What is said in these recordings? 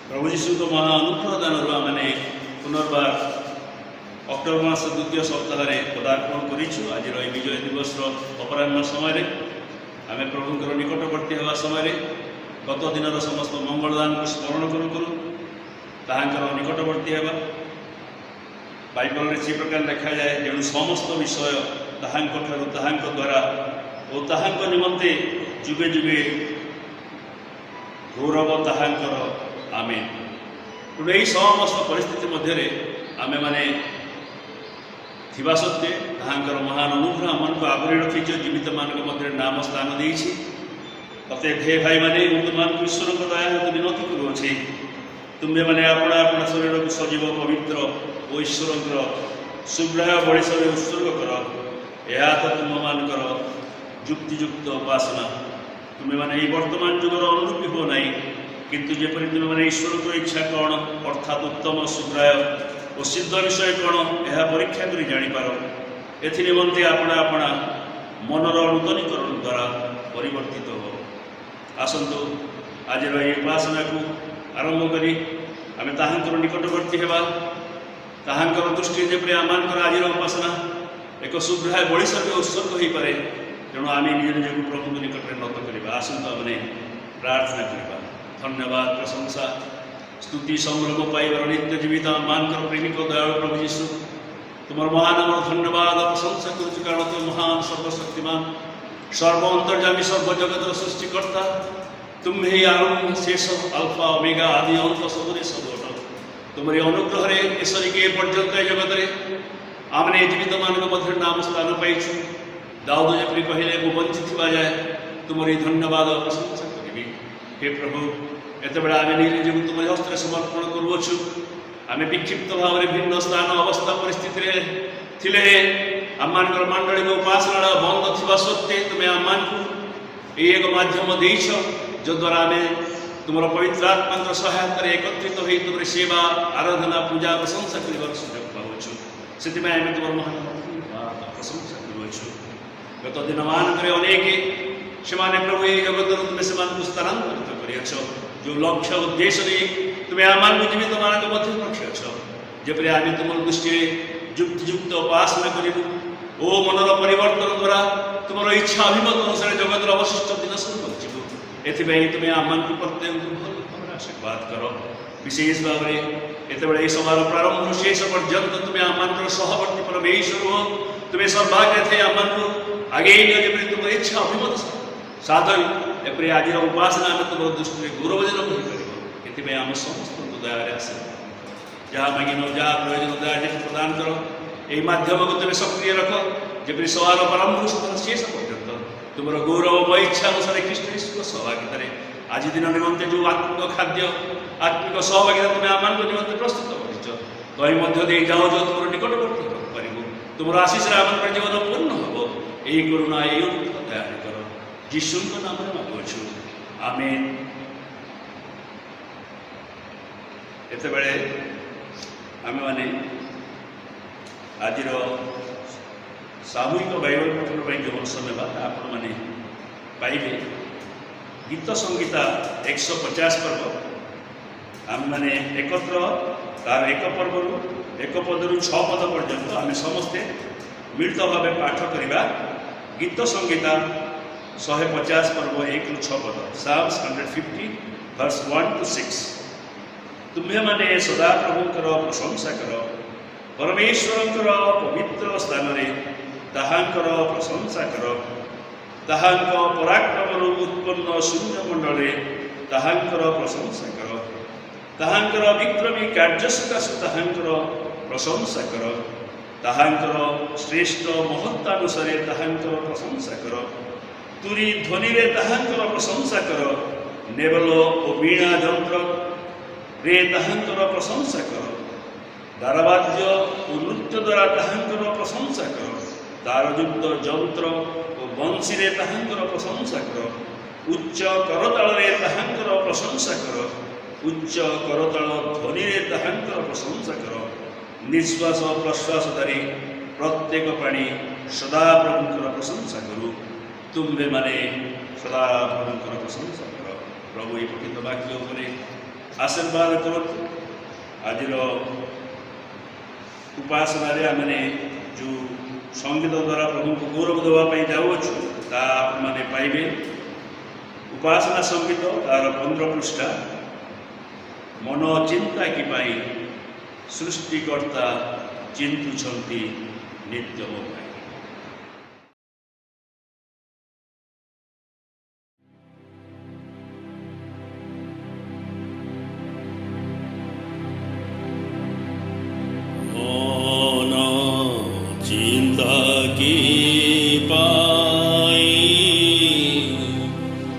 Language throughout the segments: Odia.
प्रभु जीशु तो महा अनुग्रह दान आम पुनर्बार अक्टोबर मास द्वितीय सप्ताह पदार्पण करूँ। आज विजय दिवस अपराह समय आम प्रभुंर निकटवर्ती हवा समय गत दिन समस्त मंगलदान को स्मरण करूँ करूँ निकटवर्ती हवा बाइबल से प्रकार लिखा जाए जेणु समस्त विषय द्वारा और निमंते जुगे जुगे गौरव ताहांकर आमेन। तेणु यही समस्त परिस्थिति मध्य आमे माने थिबा सत्वे ताहांकर महान अनुग्रह मन को आवरी रखी जीवित मान मध्य नाम स्थान देछि। अतएव हे भाई माने तुम ईश्वर को दया हेतु विनती करुछि तुम्हें मैंने अपना अपना शरीर को सजीव पवित्र और ईश्वर सुग्रह बड़िशर उत्सर्ग कर। यह तो तुम मानकर जुक्तियुक्त उपासना तुम्हें मैंने वर्तमान जुगर अनुरूपी हो ना किंतु जेपरी तुम्हें मैंने ईश्वर को इच्छा कौन अर्थात उत्तम सुग्राय और सिद्ध विषय कौन यह परीक्षा कर जापर एनिमंते अपना अपना मनर नूतनीकरण द्वारा परिवर्तित हो। आसतु आज उपासना को आरंभ करी आम ताहांकर निकटवर्ती हेबा ताहांकर दृष्टि जेपरी आमानकर आज उपासना एक सुग्राह बड़िशर उत्सर्ग हो पारे। तेणु आम निज निज प्रभु निकट में नत करवा। आसतु आम प्रार्थना करवा। धन्यवाद प्रशंसा स्तुति संभ्रम पाइबार नित्य जीवित आमानकर प्रेमिक दयालु प्रभु जीशु तुम महान आम धन्यवाद प्रशंसा करुँ कारण तुम महान सर्वशक्तिमान सर्व अंतर्जामी सर्व जगतर सृष्टिकर्ता तुम ही आरंभ शेष अल्फा ओमेगा आदि अंत सबरे सब तुम्हारे अनुग्रह ईश्वरी पर्यंत जगत आमने जीवित मान मध्य नाम स्थान पाइछु। दाऊद जपरी कहले मु वंचित जाए तुम्हारी धन्यवाद प्रशंसा करी। हे प्रभु एत बड़ा आम निज तुम हस्त समर्पण करुछु। आम विक्षिप्त भाव में भिन्न स्थान अवस्था परिस्थिति थिले आमान मंडली में उपासना बंद थी सत्वे तुम्हें आमान को एक माध्यम देश जो द्वारा आम तुम पवित्र आत्मा सहायता एकत्रित हो तुम सेवा आराधना पूजा प्रशंसा कर सुजोग पाऊँ से आम तुम महान प्रशंसा करुँ। गत दिन मानक अनेक से प्रभु ये जगत तुम्हें से स्थानांतरित कर जो लक्ष्य उद्देश्य तुम्हें आम जीवित मान मध्य रखी जपरी आम तुम दृष्टि युक्तियुक्त उपासना करूँ ओ मनर परिवर्तन द्वारा तुम इच्छा अभिमत अनुसार जगत अवशिष्ट दिन सब पहुँचू। एथपाई तुम्हें आम भल आशीर्वाद कर। विशेष भाव में एत सभार प्रारंभ शेष पर्यंत तुम्हें आम सहवर्ती परमेश्वर हो तुम्हें सर्वाग्रे थे आम आगे जपरी तुम इच्छा अभिमत साधन एपरी आज उपासना आम तुम दृष्टि गौरवजनक हो पार आम समस्त दया आशीर्वाद जहाँ मांगिन जहाँ प्रयोजन दया प्रदान कर। यही माध्यम को तुम्हें सक्रिय रख जपरी सभार प्रारंभ शेष पर्यंत तुम गौरव इच्छा अनुसार ख्रीष्ट यीशु सहभागित आज दिन निमंते जो आत्मिक खाद्य आत्मिक सहभागिता तुम्हें आम निमंते प्रस्तुत कर जाओ जो तुम निकटवर्ती पार तुम आशीष आम जीवन पूर्ण हम यही करुणा यही अनुग्रह दया कर जीशु नाम मांगुछु आमेन। एत बेले आम मैंने आज सामूहिक बाइबल पठन जो समय आपण मैंने पाइबे गीत संगीता 150 पर्व आम मैंने एकत्र तार एक पर्व एक पदरु 6 पद पर्यंत आम समस्ते मिलित भाव पाठ करवा। गीत संगीता 150 पर्व 1 ରୁ 6 पद Psalms 150 verse 1 to 6। तुम्हें माने सदा प्रभुंकर प्रशंसा कर परमेश्वरंकर पवित्र स्थान रे ताहांकर प्रशंसा कर। ताहांक पराक्रम उत्पन्न सूर्यमंडल ताहांकर प्रशंसा कर। ताहांकर विक्रमी कार्य सकाश ताहांकर प्रशंसा कर। ताहांकर श्रेष्ठ महत्तानुसार ताहांकर प्रशंसा कर। तुरी ध्वनि रे ताहांकर प्रशंसा कर। नेवल और वीणा यंत्र रे ताहांकर प्रशंसा कर। दारवाद्य और नृत्य द्वारा ताहांकर प्रशंसा कर। तारयुक्त यंत्र और बंशी रे ताहांकर प्रशंसा कर। उच्च करताल रे ताहांकर प्रशंसा कर। उच्च करताल ध्वनि रे ताहांकर प्रशंसा कर। निश्वास प्रश्वास धरी प्रत्येक प्राणी सदा प्रभुंकर प्रशंसा करू। तुम्हें माने सदा प्रभुंकर प्रशंसा कर। प्रभु ये पठित वाक्य आशीर्वाद करतु। आज उपासना आमने जो संगीत द्वारा प्रभु को गौरव देवाई जाऊँ मैंने पाइबे। उपासना संगीत तार 15 पृष्ठा मन चिंता कि सृष्टिकर्ता चिंतुछंती नित्य मो भाई।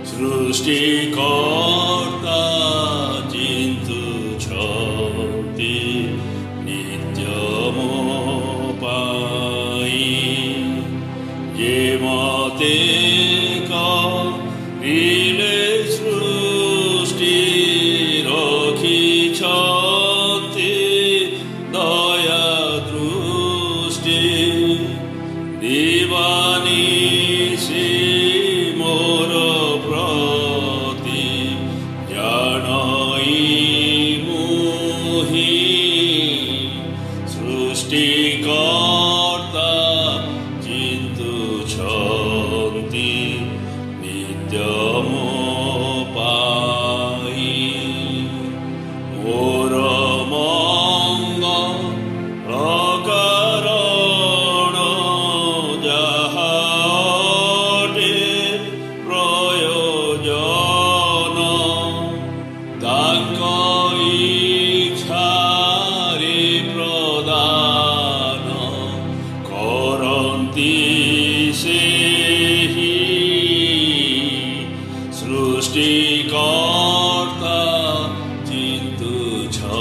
सृष्टिकर्ता चिंतुछंती नित्य मो पाई। ये मते करिले सृष्टि रखिछंती दया दृष्टि दिवानिशि मोर प्रति जानई मोहि। सृष्टिकर्ता चिंतुछंती नित्य मो पाई। मोर मंगल प्रकरण जहा प्रयोजन तांक इच्छारे प्रदान करन्ति सेहि। सृष्टिकर्ता चिंतुछंती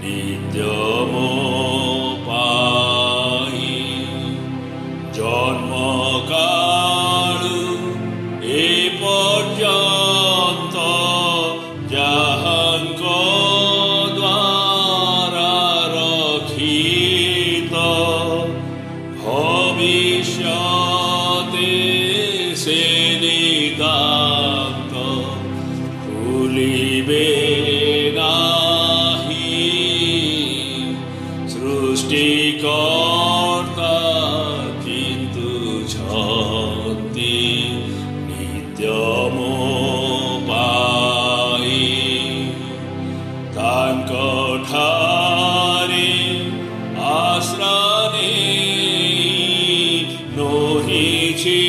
नित्य मो पाई। जन्म कालु ए पर्यंत जाहांक द्वारा रखित भविष्यते से नितांत खुलिबे नाही। सृष्टिकर्ता चिंतुछंती नित्य मो पाई। तांक ठारे आश्रय नोहिछि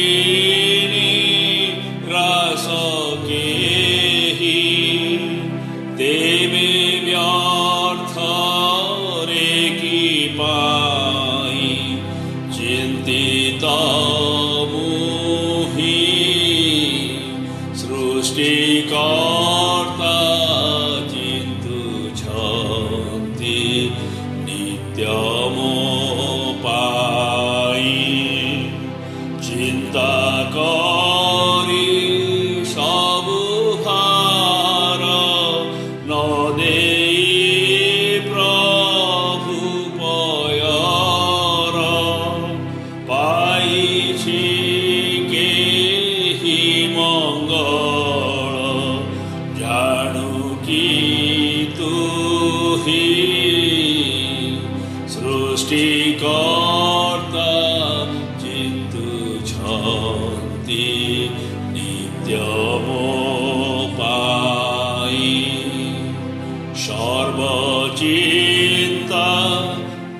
निराश केहि। तेबे व्यर्थ रे कि पाई चिंतित मोहि। सृष्टिकर्ता चिंतुछंती नित्य मो पाई। चिंता करी सबु भार न देई प्रभु पयर। पाइछि केहि मंगल जानु कि तुहि। सृष्टिकर्ता चिंतुछंती नित्य मो पाई। सर्वचिंता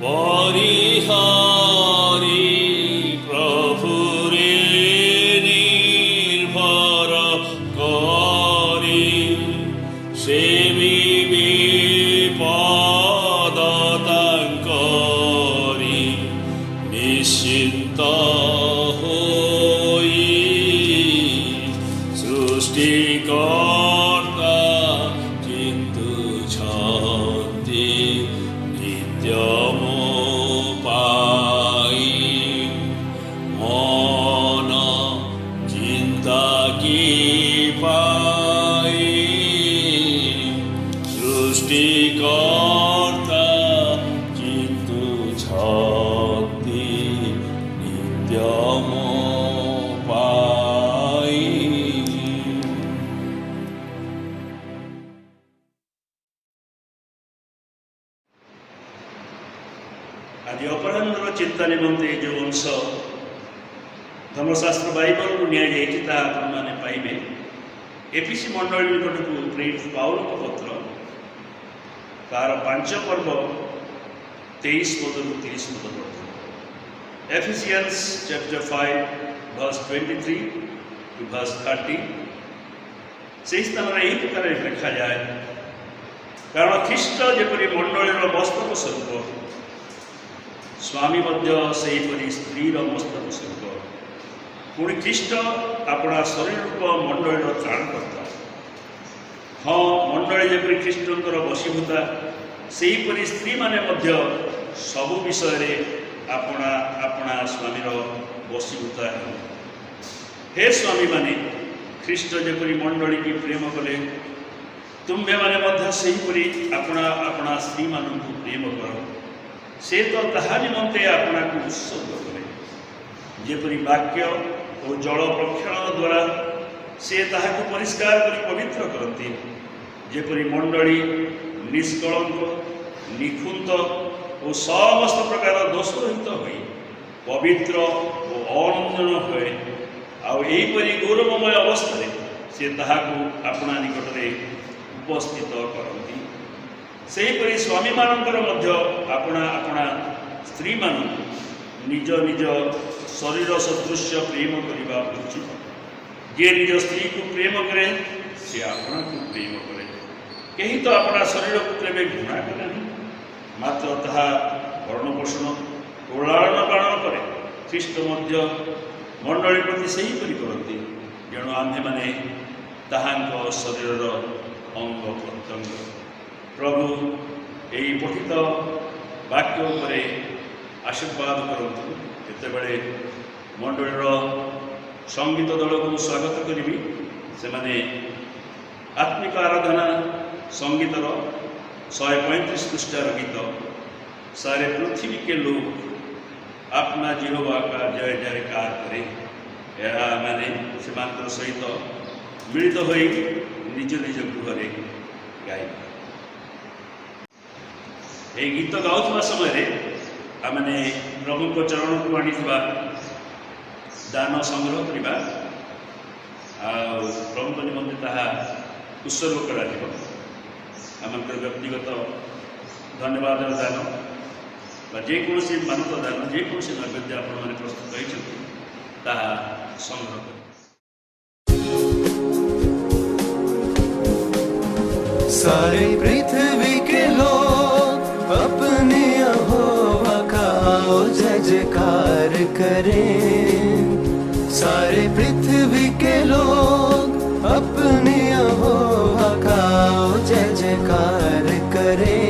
परिहारी प्रभुरे निर्भर करी। सेविबे पद तांकरी निश्चिंत होई। सृष्टिकर्ता चिंतुछंती नित्य मो पाई। मन चिंता कि पाई। सृष्टिकर्ता चिंतुछंती नित्य ବର୍ତ୍ତମାନର ଚିନ୍ତା ନିମନ୍ତେ ଯେଉଁ ଅଂଶ ଧର୍ମଶାସ୍ତ୍ର ବାଇବଲରୁ ନିଆଯାଇଛି ତାହା ଆପଣମାନେ ପାଇବେ। ଏଫିସି ମଣ୍ଡଳୀ ନିକଟକୁ ପ୍ରେରିତ ପାଉଲଙ୍କ ପତ୍ର ତାର 5 ପର୍ବ 23 ପଦରୁ 30 ପଦ ପର୍ଯ୍ୟନ୍ତ। Ephesians chapter 5 verse 23 to verse 30 ସେହି ସ୍ଥାନରେ ଏହି ପ୍ରକାର ଲେଖାଯାଏ, କାରଣ ଖ୍ରୀଷ୍ଟ ଯେପରି ମଣ୍ଡଳୀର ମସ୍ତକ ସ୍ୱରୂପ, ସ୍ୱାମୀ ମଧ୍ୟ ସେହିପରି ସ୍ତ୍ରୀର ମସ୍ତକ ସ୍ୱରୂପ, ପୁଣି ଖ୍ରୀଷ୍ଟ ଆପଣା ଶରୀର ରୂପ ମଣ୍ଡଳୀର ତ୍ରାଣକର୍ତ୍ତା। ହଁ, ମଣ୍ଡଳୀ ଯେପରି ଖ୍ରୀଷ୍ଟଙ୍କର ବଶୀଭୂତା, ସେହିପରି ସ୍ତ୍ରୀମାନେ ମଧ୍ୟ ସବୁ ବିଷୟରେ ଆପଣା ଆପଣା ସ୍ୱାମୀର ବଶୀଭୂତା ହେଉ। ହେ ସ୍ୱାମୀମାନେ, ଖ୍ରୀଷ୍ଟ ଯେପରି ମଣ୍ଡଳୀକି ପ୍ରେମ କଲେ, ତୁମ୍ଭେମାନେ ମଧ୍ୟ ସେହିପରି ଆପଣା ଆପଣା ସ୍ତ୍ରୀମାନଙ୍କୁ ପ୍ରେମ କର। ସେ ତ ତାହା ନିମନ୍ତେ ଆପଣାକୁ ଉତ୍ସର୍ଗ କଲେ, ଯେପରି ବାକ୍ୟ ଓ ଜଳ ପ୍ରକ୍ଷାଳନ ଦ୍ୱାରା ସେ ତାହାକୁ ପରିଷ୍କାର କରି ପବିତ୍ର କରନ୍ତି, ଯେପରି ମଣ୍ଡଳୀ ନିଷ୍କଳଙ୍କ, ନିଖୁନ୍ତ ଓ ସମସ୍ତ ପ୍ରକାର ଦୋଷରହିତ ହୋଇ ପବିତ୍ର ଓ ଅନନ୍ୟ ହୁଏ। ଆଉ ଏହିପରି ଗୌରବମୟ ଅବସ୍ଥାରେ ସେ ତାହାକୁ ଆପଣା ନିକଟରେ ଉପସ୍ଥିତ କରନ୍ତି। ସେହିପରି ସ୍ୱାମୀମାନଙ୍କର ମଧ୍ୟ ଆପଣା ଆପଣା ସ୍ତ୍ରୀମାନଙ୍କୁ ନିଜ ନିଜ ଶରୀର ସଦୃଶ୍ୟ ପ୍ରେମ କରିବା ଉଚିତ। ଯିଏ ନିଜ ସ୍ତ୍ରୀକୁ ପ୍ରେମ କରେ, ସେ ଆପଣାକୁ ପ୍ରେମ କରେ। କେହି ତ ଆପଣା ଶରୀରକୁ କେବେ ଘୃଣା କରେ ନାହିଁ, ମାତ୍ର ତାହା ଭରଣପୋଷଣ ଓ ଲାଳନ ପାଳନ କରେ। ଖ୍ରୀଷ୍ଟ ମଧ୍ୟ ମଣ୍ଡଳୀ ପ୍ରତି ସେହିପରି କରନ୍ତି, ତେଣୁ ଆମ୍ଭେମାନେ ତାହାଙ୍କ ଶରୀରର ଅଙ୍ଗ ପ୍ରତ୍ୟଙ୍ଗ। ପ୍ରଭୁ ଏହି ପଠିତ ବାକ୍ୟ ଉପରେ ଆଶୀର୍ବାଦ କରନ୍ତୁ। ଯେତେବେଳେ ମଣ୍ଡଳୀର ସଙ୍ଗୀତ ଦଳକୁ ସ୍ୱାଗତ କରିବି, ସେମାନେ ଆତ୍ମିକ ଆରାଧନା ସଙ୍ଗୀତର 135 ପୃଷ୍ଠାର ଗୀତ सारे पृथ्वी के लोग अपना जिहोवा का जय जयकार करें, ଏହା ମାନେ ସେମାନଙ୍କ ସହିତ ମିଳିତ ହୋଇ ନିଜ ନିଜ ଗୃହରେ ଗାଇବା। ଏହି ଗୀତ ଗାଉଥିବା ସମୟରେ ଆମେ ପ୍ରଭୁଙ୍କ ଚରଣକୁ ଆଣିଥିବା ଦାନ ସଂଗ୍ରହ କରିବା, ଆଉ ପ୍ରଭୁଙ୍କ ନିମନ୍ତେ ତାହା ଉତ୍ସର୍ଗ କରାଯିବ। ଆମଙ୍କର ବ୍ୟକ୍ତିଗତ ଧନ୍ୟବାଦର ଦାନ ବା ଯେକୌଣସି ମାନତ ଦାନ, ଯେକୌଣସି ନୈବେଦ୍ୟ ଆପଣମାନେ ପ୍ରସ୍ତୁତ ହୋଇଛନ୍ତି ତାହା ସଂଗ୍ରହ କରିବେ। सारे पृथ्वी के लोग अपने यहोवा का जय जयकार करें। सारे पृथ्वी के लोग अपने यहोवा का जय जयकार करें।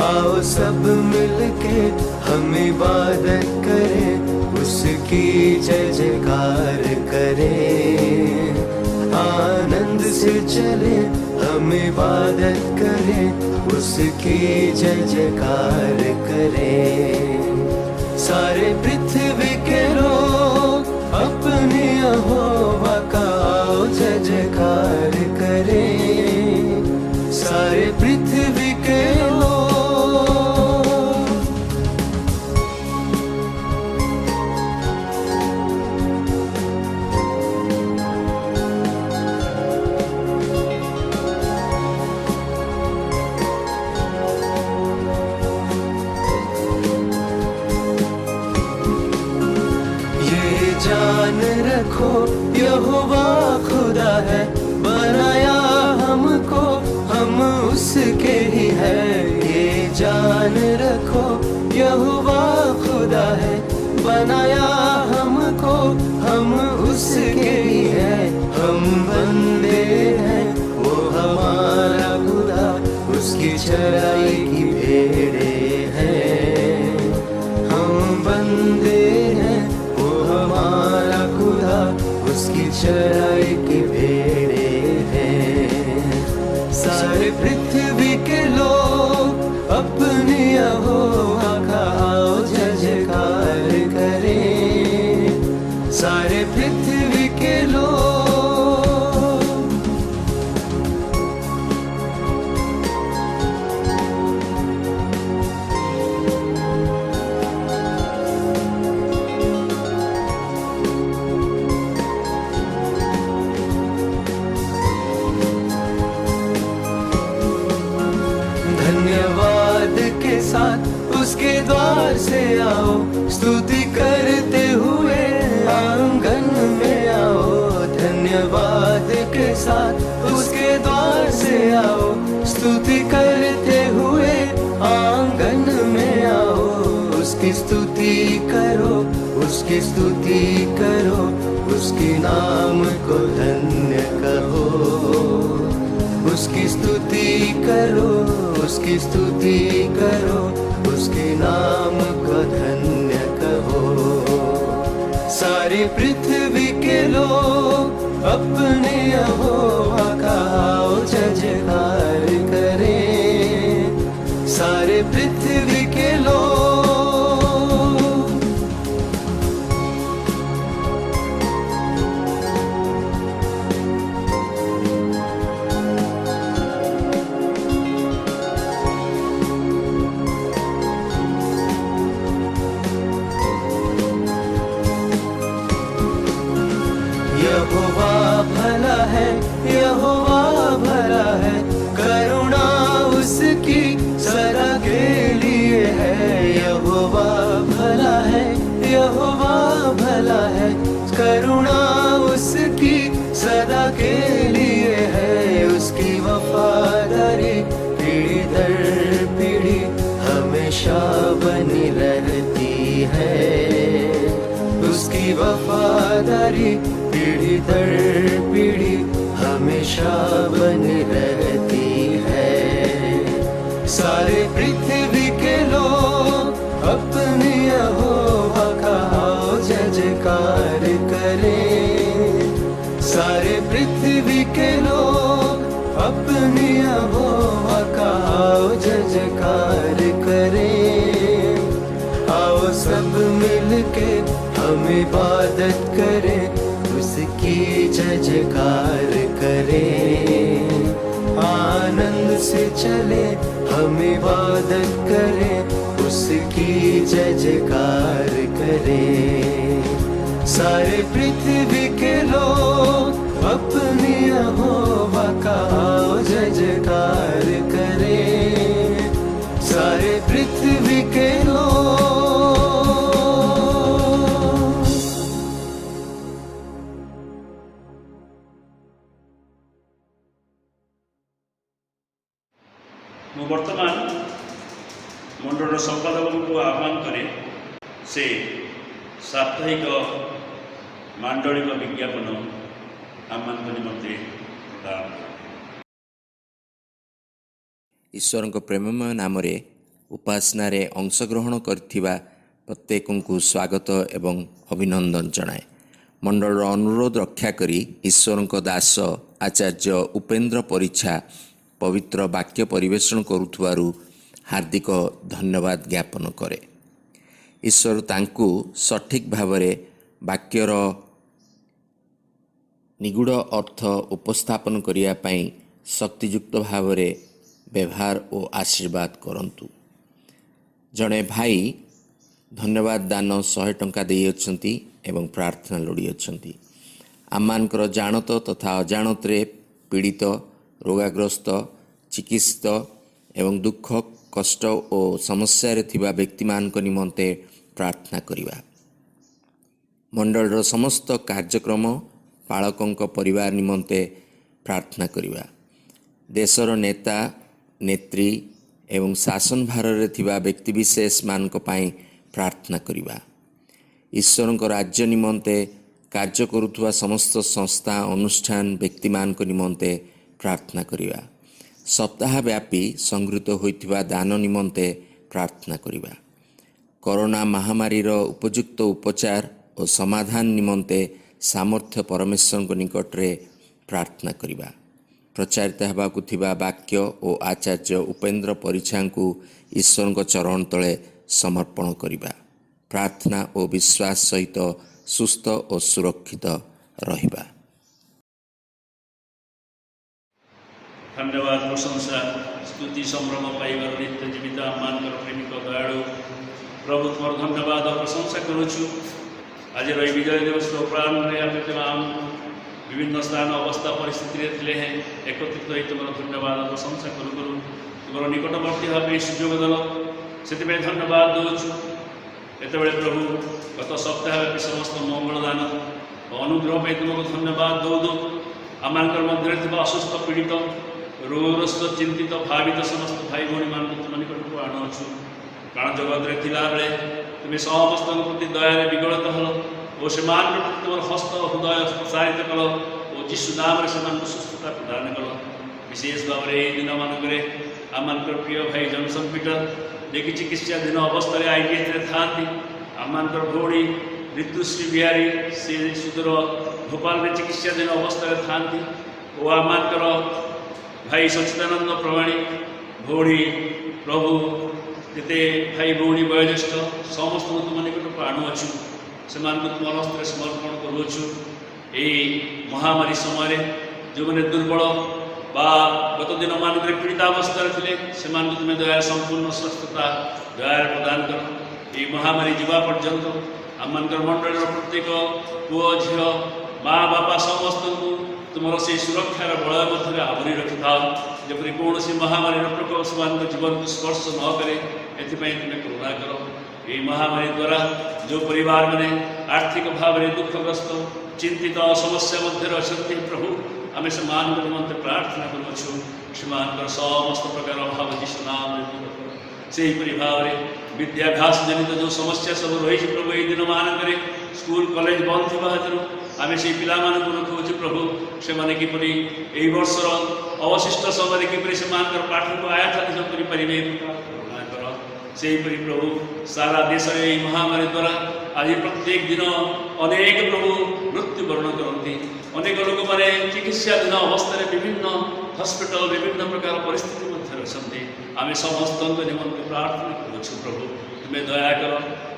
आओ सब मिलके हम इबादत करें, उसकी जय जयकार करें। आनंद से चले हम इबादत करें, उसकी जय जयकार करें। सारे पृथ्वी के लोग अपने यहोवा का जय जयकार करें। सारे पृथ्वी के लोग जान रखो यहोवा खुदा है, बनाया हमको हम उसके ही है। ये जान रखो यहोवा खुदा है, बनाया हमको हम उसके ही है। हम बंदे हैं वो हमारा खुदा, उसकी चराई की भेड़े हैं। हम बंदे हैं हमारा खुदा, उसकी चराई की भेड़े हैं। सारे पृथ्वी के लोग अपने यहोवा का जय जयकार करें। सारे पृथ्वी के लोग स्तुति करो, उसकी स्तुति करो, उसके नाम को धन्य कहो। उसकी स्तुति करो, उसकी स्तुति करो, उसके नाम को धन्य कहो। सारी पृथ्वी के लोग अपने यहोवा का जय जयकार करें। सारे पृथ्वी के लोग यहोवा भला है, यहोवा भला है, करुणा उसकी सदा के लिए है। यहोवा भला है, यहोवा भला है, करुणा उसकी सदा के लिए है। उसकी वफादारी पीढ़ी दर पीढ़ी हमेशा बनी रहती है। उसकी वफादारी पीढ़ी दर पीढ़ी हमेशा बनी रहती है। सारे पृथ्वी के लोग अपने यहोवा का जय जयकार करें। सारे पृथ्वी के लोग अपने यहोवा का जय जयकार करें। आओ सब मिलके हम इबादत करें, उसकी जय जयकार करें। आनंद से चले हम इबादत करें, उसकी जय जयकार करें। सारे पृथ्वी के लोग अपने यहोवा का जय जयकार करें। सारे पृथ्वी के लोग ମୁଁ ବର୍ତ୍ତମାନ ମଣ୍ଡଳର ସମ୍ପାଦକଙ୍କୁ ଆହ୍ୱାନ କରେ ସେ ସାପ୍ତାହିକ ମାଣ୍ଡଳିକ ବିଜ୍ଞାପନ ଆମମାନଙ୍କ ନିମନ୍ତେ ପ୍ରଦାନ କରେ। ଈଶ୍ୱରଙ୍କ ପ୍ରେମମୟ ନାମରେ ଉପାସନାରେ ଅଂଶଗ୍ରହଣ କରିଥିବା ପ୍ରତ୍ୟେକଙ୍କୁ ସ୍ୱାଗତ ଏବଂ ଅଭିନନ୍ଦନ ଜଣାଏ। ମଣ୍ଡଳର ଅନୁରୋଧ ରକ୍ଷା କରି ଈଶ୍ୱରଙ୍କ ଦାସ ଆଚାର୍ଯ୍ୟ ଉପେନ୍ଦ୍ର ପରିଚ୍ଛା ପବିତ୍ର ବାକ୍ୟ ପରିବେଷଣ କରୁଥିବାରୁ ହାର୍ଦ୍ଦିକ ଧନ୍ୟବାଦ ଜ୍ଞାପନ କରେ। ଈଶ୍ୱର ତାଙ୍କୁ ସଠିକ୍ ଭାବରେ ବାକ୍ୟର ନିଗୁଡ଼ ଅର୍ଥ ଉପସ୍ଥାପନ କରିବା ପାଇଁ ଶକ୍ତିଯୁକ୍ତ ଭାବରେ ବ୍ୟବହାର ଓ ଆଶୀର୍ବାଦ କରନ୍ତୁ। ଜଣେ ଭାଇ ଧନ୍ୟବାଦ ଦାନ 100 ଟଙ୍କା ଦେଇଅଛନ୍ତି ଏବଂ ପ୍ରାର୍ଥନା ଲୋଡ଼ିଅଛନ୍ତି। ଆମମାନଙ୍କର ଜାଣତ ତଥା ଅଜାଣତରେ ପୀଡ଼ିତ, ରୋଗାଗ୍ରସ୍ତ, ଚିକିତ୍ସିତ ଏବଂ ଦୁଃଖ କଷ୍ଟ ଓ ସମସ୍ୟାରେ ଥିବା ବ୍ୟକ୍ତିମାନଙ୍କ ନିମନ୍ତେ ପ୍ରାର୍ଥନା କରିବା। ମଣ୍ଡଳର ସମସ୍ତ କାର୍ଯ୍ୟକ୍ରମ ପାଳକଙ୍କ ପରିବାର ନିମନ୍ତେ ପ୍ରାର୍ଥନା କରିବା। ଦେଶର ନେତା ନେତ୍ରୀ ଏବଂ ଶାସନ ଭାରରେ ଥିବା ବ୍ୟକ୍ତିବିଶେଷମାନଙ୍କ ପାଇଁ ପ୍ରାର୍ଥନା କରିବା। ଈଶ୍ୱରଙ୍କ ରାଜ୍ୟ ନିମନ୍ତେ କାର୍ଯ୍ୟ କରୁଥିବା ସମସ୍ତ ସଂସ୍ଥା ଅନୁଷ୍ଠାନ ବ୍ୟକ୍ତିମାନଙ୍କ ନିମନ୍ତେ ପ୍ରାର୍ଥନା କରିବା। ସପ୍ତାହ ବ୍ୟାପୀ ସଂଗୃହୀତ ହୋଇଥିବା ଦାନ ନିମନ୍ତେ ପ୍ରାର୍ଥନା କରିବା। କରୋନା ମହାମାରୀର ଉପଯୁକ୍ତ ଉପଚାର ଓ ସମାଧାନ ନିମନ୍ତେ ସାମର୍ଥ୍ୟ ପରମେଶ୍ୱରଙ୍କ ନିକଟରେ ପ୍ରାର୍ଥନା କରିବା। ପ୍ରଚାରିତ ହେବାକୁ ଥିବା ବାକ୍ୟ ଓ ଆଚାର୍ଯ୍ୟ ଉପେନ୍ଦ୍ର ପରିଚ୍ଛାଙ୍କୁ ଈଶ୍ୱରଙ୍କ ଚରଣ ତଳେ ସମର୍ପଣ କରିବା। ପ୍ରାର୍ଥନା ଓ ବିଶ୍ୱାସ ସହିତ ସୁସ୍ଥ ଓ ସୁରକ୍ଷିତ ରହିବା। ଧନ୍ୟବାଦ, ପ୍ରଶଂସା, ସ୍ତୁତି, ସମ୍ଭ୍ରମ ପାଇବାର ନିତ୍ୟ ଜୀବିତ ଆମମାନଙ୍କର ପ୍ରେମିକ ଦୟାଳୁ ପ୍ରଭୁ ତୁମର ଧନ୍ୟବାଦ ପ୍ରଶଂସା କରୁଛୁ। ଆଜିର ଏହି ବିଜୟ ଦିବସର ଅପରାହ୍ନରେ ଆମେ ବିଭିନ୍ନ ସ୍ଥାନ ଅବସ୍ଥା ପରିସ୍ଥିତିରେ ଥିଲେ ହେଁ ଏକତ୍ରିତ ହୋଇ ତୁମର ଧନ୍ୟବାଦ ପ୍ରଶଂସା କରୁ କରୁ ତୁମର ନିକଟବର୍ତ୍ତୀ ହେବା ପାଇଁ ସୁଯୋଗ ଦେଲ, ସେଥିପାଇଁ ଧନ୍ୟବାଦ ଦେଉଛୁ। ଏତେବେଳେ ପ୍ରଭୁ ଗତ ସପ୍ତାହ ବ୍ୟାପୀ ସମସ୍ତ ମଙ୍ଗଳ ଦାନ ଓ ଅନୁଗ୍ରହ ପାଇଁ ତୁମକୁ ଧନ୍ୟବାଦ ଦେଉ। ଆମମାନଙ୍କର ମଧ୍ୟରେ ଥିବା ଅସୁସ୍ଥ, ପୀଡ଼ିତ, ରୋଗଗ୍ରସ୍ତ, ଚିନ୍ତିତ, ଭାବିତ ସମସ୍ତ ଭାଇ ଭଉଣୀମାନଙ୍କୁ ତୁମ ନିକଟକୁ ଆଣୁଅଛୁ। ପ୍ରାଣ ଜଗତରେ ଥିଲାବେଳେ तुम्हें समस्त प्रति दयारे विगलित हल और से तुम हस्त हृदय प्रसारित कल और जीशु नाम से सुस्थता प्रदान कल। विशेष भाव में दिन मानक आम प्रिय भाई जनसन पीटर देखिए चिकित्साधीन अवस्था आईपीएच था आम भौणी ऋतुश्री बिहारी से सुदूर भोपाल में चिकित्साधीन अवस्था था और आम भाई सच्चिदानंद प्रमाणी भौणी प्रभु जिते भाई भौणी वयोज्येष्ठ समस्त तुम निकट को आणुअछु से तुम हस्ते समर्पण करुछु। यही महामारी समय जो मैंने दुर्बल बा गत दिन मानक पीड़ितावस्था थे से तुम्हें दया संपूर्ण स्वस्थता दया प्रदान कर। ये महामारी जीवा पर्यंत आम मंडल प्रत्येक पुओ झील माँ बापा समस्त तुम से सुरक्षार बलय मध्य आवरी रखि था जपरी कौन सी महामारी प्रकोप से जीवन को स्पर्श न करे एपाई तुम्हें करुणा कर। ये महामारी द्वारा जो परिवार मैंने आर्थिक भाव में दुखग्रस्त चिंतित समस्या मध्य अच्छा प्रभु आम से निमंते प्रार्थना करुछु से समस्त प्रकार अभाव जीशु नाम से भाव में विद्याभ्यास जनित जो समस्या सब रही प्रभु ये दिन मानक स्कूल कॉलेज बंद थी आम से पिला रखुचु प्रभु से मैंने किपर यही वर्षर अवशिष्ट समय किपर से पाठ को आयाथित करें से प्रभु सारा देश में यही महामारी द्वारा आज प्रत्येक दिन अनेक प्रभु मृत्युवरण करती अनेक लोक मैंने चिकित्साधीन अवस्था विभिन्न हस्पिटाल विभिन्न प्रकार परिस्थिति मध्य अच्छा आम समस्त निमंते प्रार्थना करुछु प्रभु तुम्हें दया कर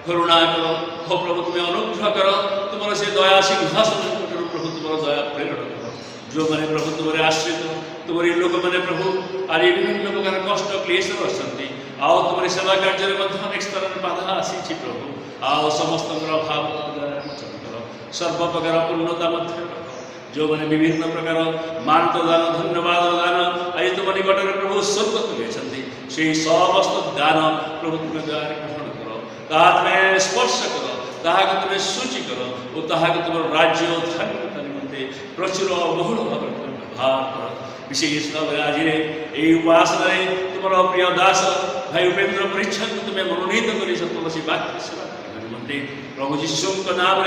करुणा कर हो प्रभु तुम्हें अनुग्रह कर तुम से दया सिंहासन प्रभु तुम दया प्रेरण कर जो मैंने प्रभु तुम आश्रित तुम्हारे लोक मैंने प्रभु आज विभिन्न प्रकार कष्ट क्लेश अच्छा आओ तुम सेवा कार्य अनेक स्तर में बाधा आसी प्रभु आओ समस्त अभाव मोचन कर सर्व प्रकार पूर्णता मध्य जो मैंने विभिन्न प्रकार मानत दान धन्यवाद दान आज तुम निकट में प्रभु स्वर्ग तुले से समस्त दान प्रभु तुम्हें दया ग्रहण कर तुम्हें स्पर्श कर ताकि तुम्हें सूचि कर और ताकि तुम राज्य धार्मिकता निमंते प्रचुर बहुल भाव व्यवहार कर। विशेष भाव में आज यही उपासना तुम प्रिय दास भाई उपेन्द्र परीक्षा को तुम्हें मनोनीत कर तुलसी वाक्य सेवा निमंते प्रभु जीशु नाम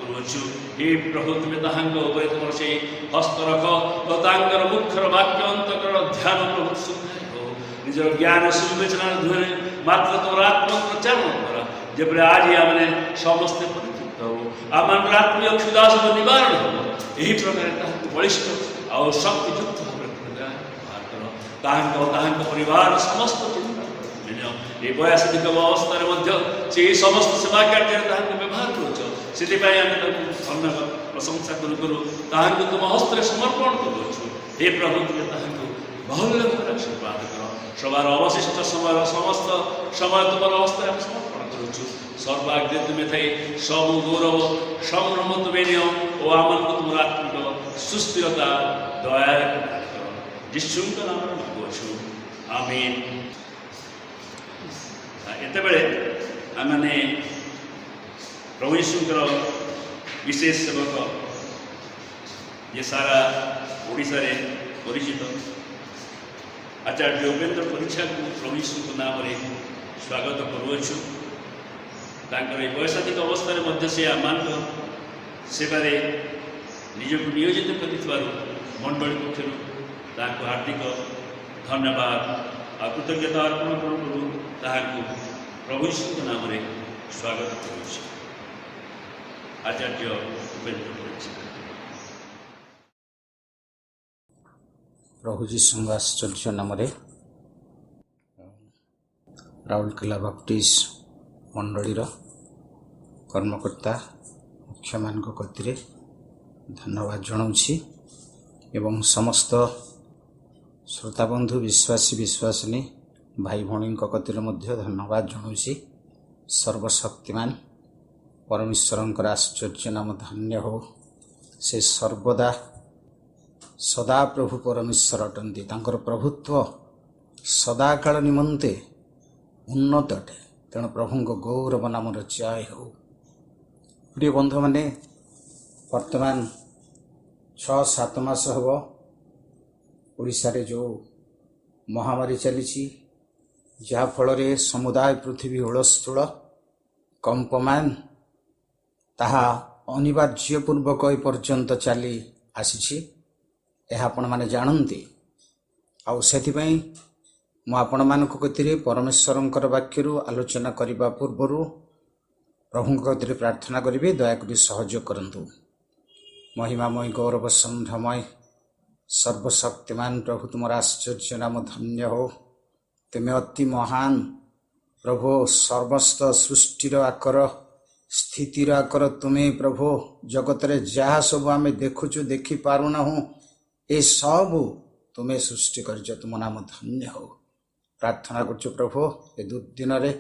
करुछु। हे प्रभु तुम्हें तापर तुम से हस्त रख और मुखर वाक्य अंतकर ध्यान प्रभु सुधार हो निजर ज्ञान सुविवेचना ध्वनि मात्र तुम आत्मोच्चारण कर जब आज आमने समस्ते परितृप्त हो आम आत्मीय क्षुदास निवारण हो यही प्रकार बलिष्ठ और शक्तियुक्त भाव कर परिवार समस्त चिंता ये वयस्क अवस्था से समस्त सेवा कार्य व्यवहार करुच से धन्यवाद प्रशंसा करूँ तुम हस्त समर्पण करुछु। हे प्रभु तुम्हें बहुल्य आशीर्वाद कर सबार अवशिष्ट समय समस्त समय तुम हस्त समर्पण करुछु। सर्वाग्रे तुम्हें थे सब गौरव संभ्रम तुम्हें नियो और आम को तुम आत्मिक सुस्थिरता दया कर जीशु नाम मांगुछु आमीन। एत बेले आमने प्रभु यीशुकर विशेष सेवक ये सारा ओडिशा रे परिचित आचार्य उपेन्द्र परीक्षा को प्रभु यीशु नाम स्वागत करुछु। वयसाधिक अवस्था से आम सेवार निजक नियोजित कर मंडली पक्ष हार्दिक धन्यवाद और कृतज्ञता अर्पण करूँ प्रभु यीशु नाम स्वागत करुछु। आचार्य उपेन्द्र परीक्षा प्रभु जीशु आश्चर्य नाम राउरकेला बाप्टिस्ट मंडलीर कर्मकर्ता मुख्य मान गति धन्यवाद जनाऊँगी एवं समस्त श्रोताबंधु विश्वासी विश्वासिनी भाई भौणी गति धन्यवाद जनाऊँगी। सर्वशक्तिमान परमेश्वर आश्चर्य नाम धन्य हो से सर्वदा सदा प्रभु परमेश्वर अटंती तांकर प्रभुत्व सदाकाल निमंते उन्नत अटे तेणु प्रभु गौरव नाम जय हो। प्रिय बंधु मैंने वर्तमान 6-7 मास हम ओडिशा रे जो महामारी चली जहाँफल समुदाय पृथ्वी हुलस्थुल କମ୍ପମାନ ତାହା ଅନିବାର୍ଯ୍ୟ ପୂର୍ବକ ଏ ପର୍ଯ୍ୟନ୍ତ ଚାଲି ଆସିଛି, ଏହା ଆପଣମାନେ ଜାଣନ୍ତି। ଆଉ ସେଥିପାଇଁ ମୁଁ ଆପଣମାନଙ୍କ କତିରେ ପରମେଶ୍ୱରଙ୍କର ବାକ୍ୟରୁ ଆଲୋଚନା କରିବା ପୂର୍ବରୁ ପ୍ରଭୁଙ୍କ କତିରେ ପ୍ରାର୍ଥନା କରିବି, ଦୟାକରି ସହଯୋଗ କରନ୍ତୁ। ମହିମାମୟ ଗୌରବ ସନ୍ଧ୍ୟାମୟ ସର୍ବଶକ୍ତିମାନ ପ୍ରଭୁ, ତୁମର ଆଶ୍ଚର୍ଯ୍ୟ ନାମ ଧନ୍ୟ ହଉ। ତୁମେ ଅତି ମହାନ ପ୍ରଭୁ, ସମସ୍ତ ସୃଷ୍ଟିର ଆକର, ସ୍ଥିତିର ଆକର ତୁମେ ପ୍ରଭୁ। ଜଗତରେ ଯାହା ସବୁ ଆମେ ଦେଖୁଛୁ, ଦେଖିପାରୁନାହୁଁ, ଏସବୁ ତୁମେ ସୃଷ୍ଟି କରିଛ। ତୁମ ନାମ ଧନ୍ୟ ହଉ। ପ୍ରାର୍ଥନା କରୁଛୁ ପ୍ରଭୁ, ଏ ଦୁର୍ଦିନରେ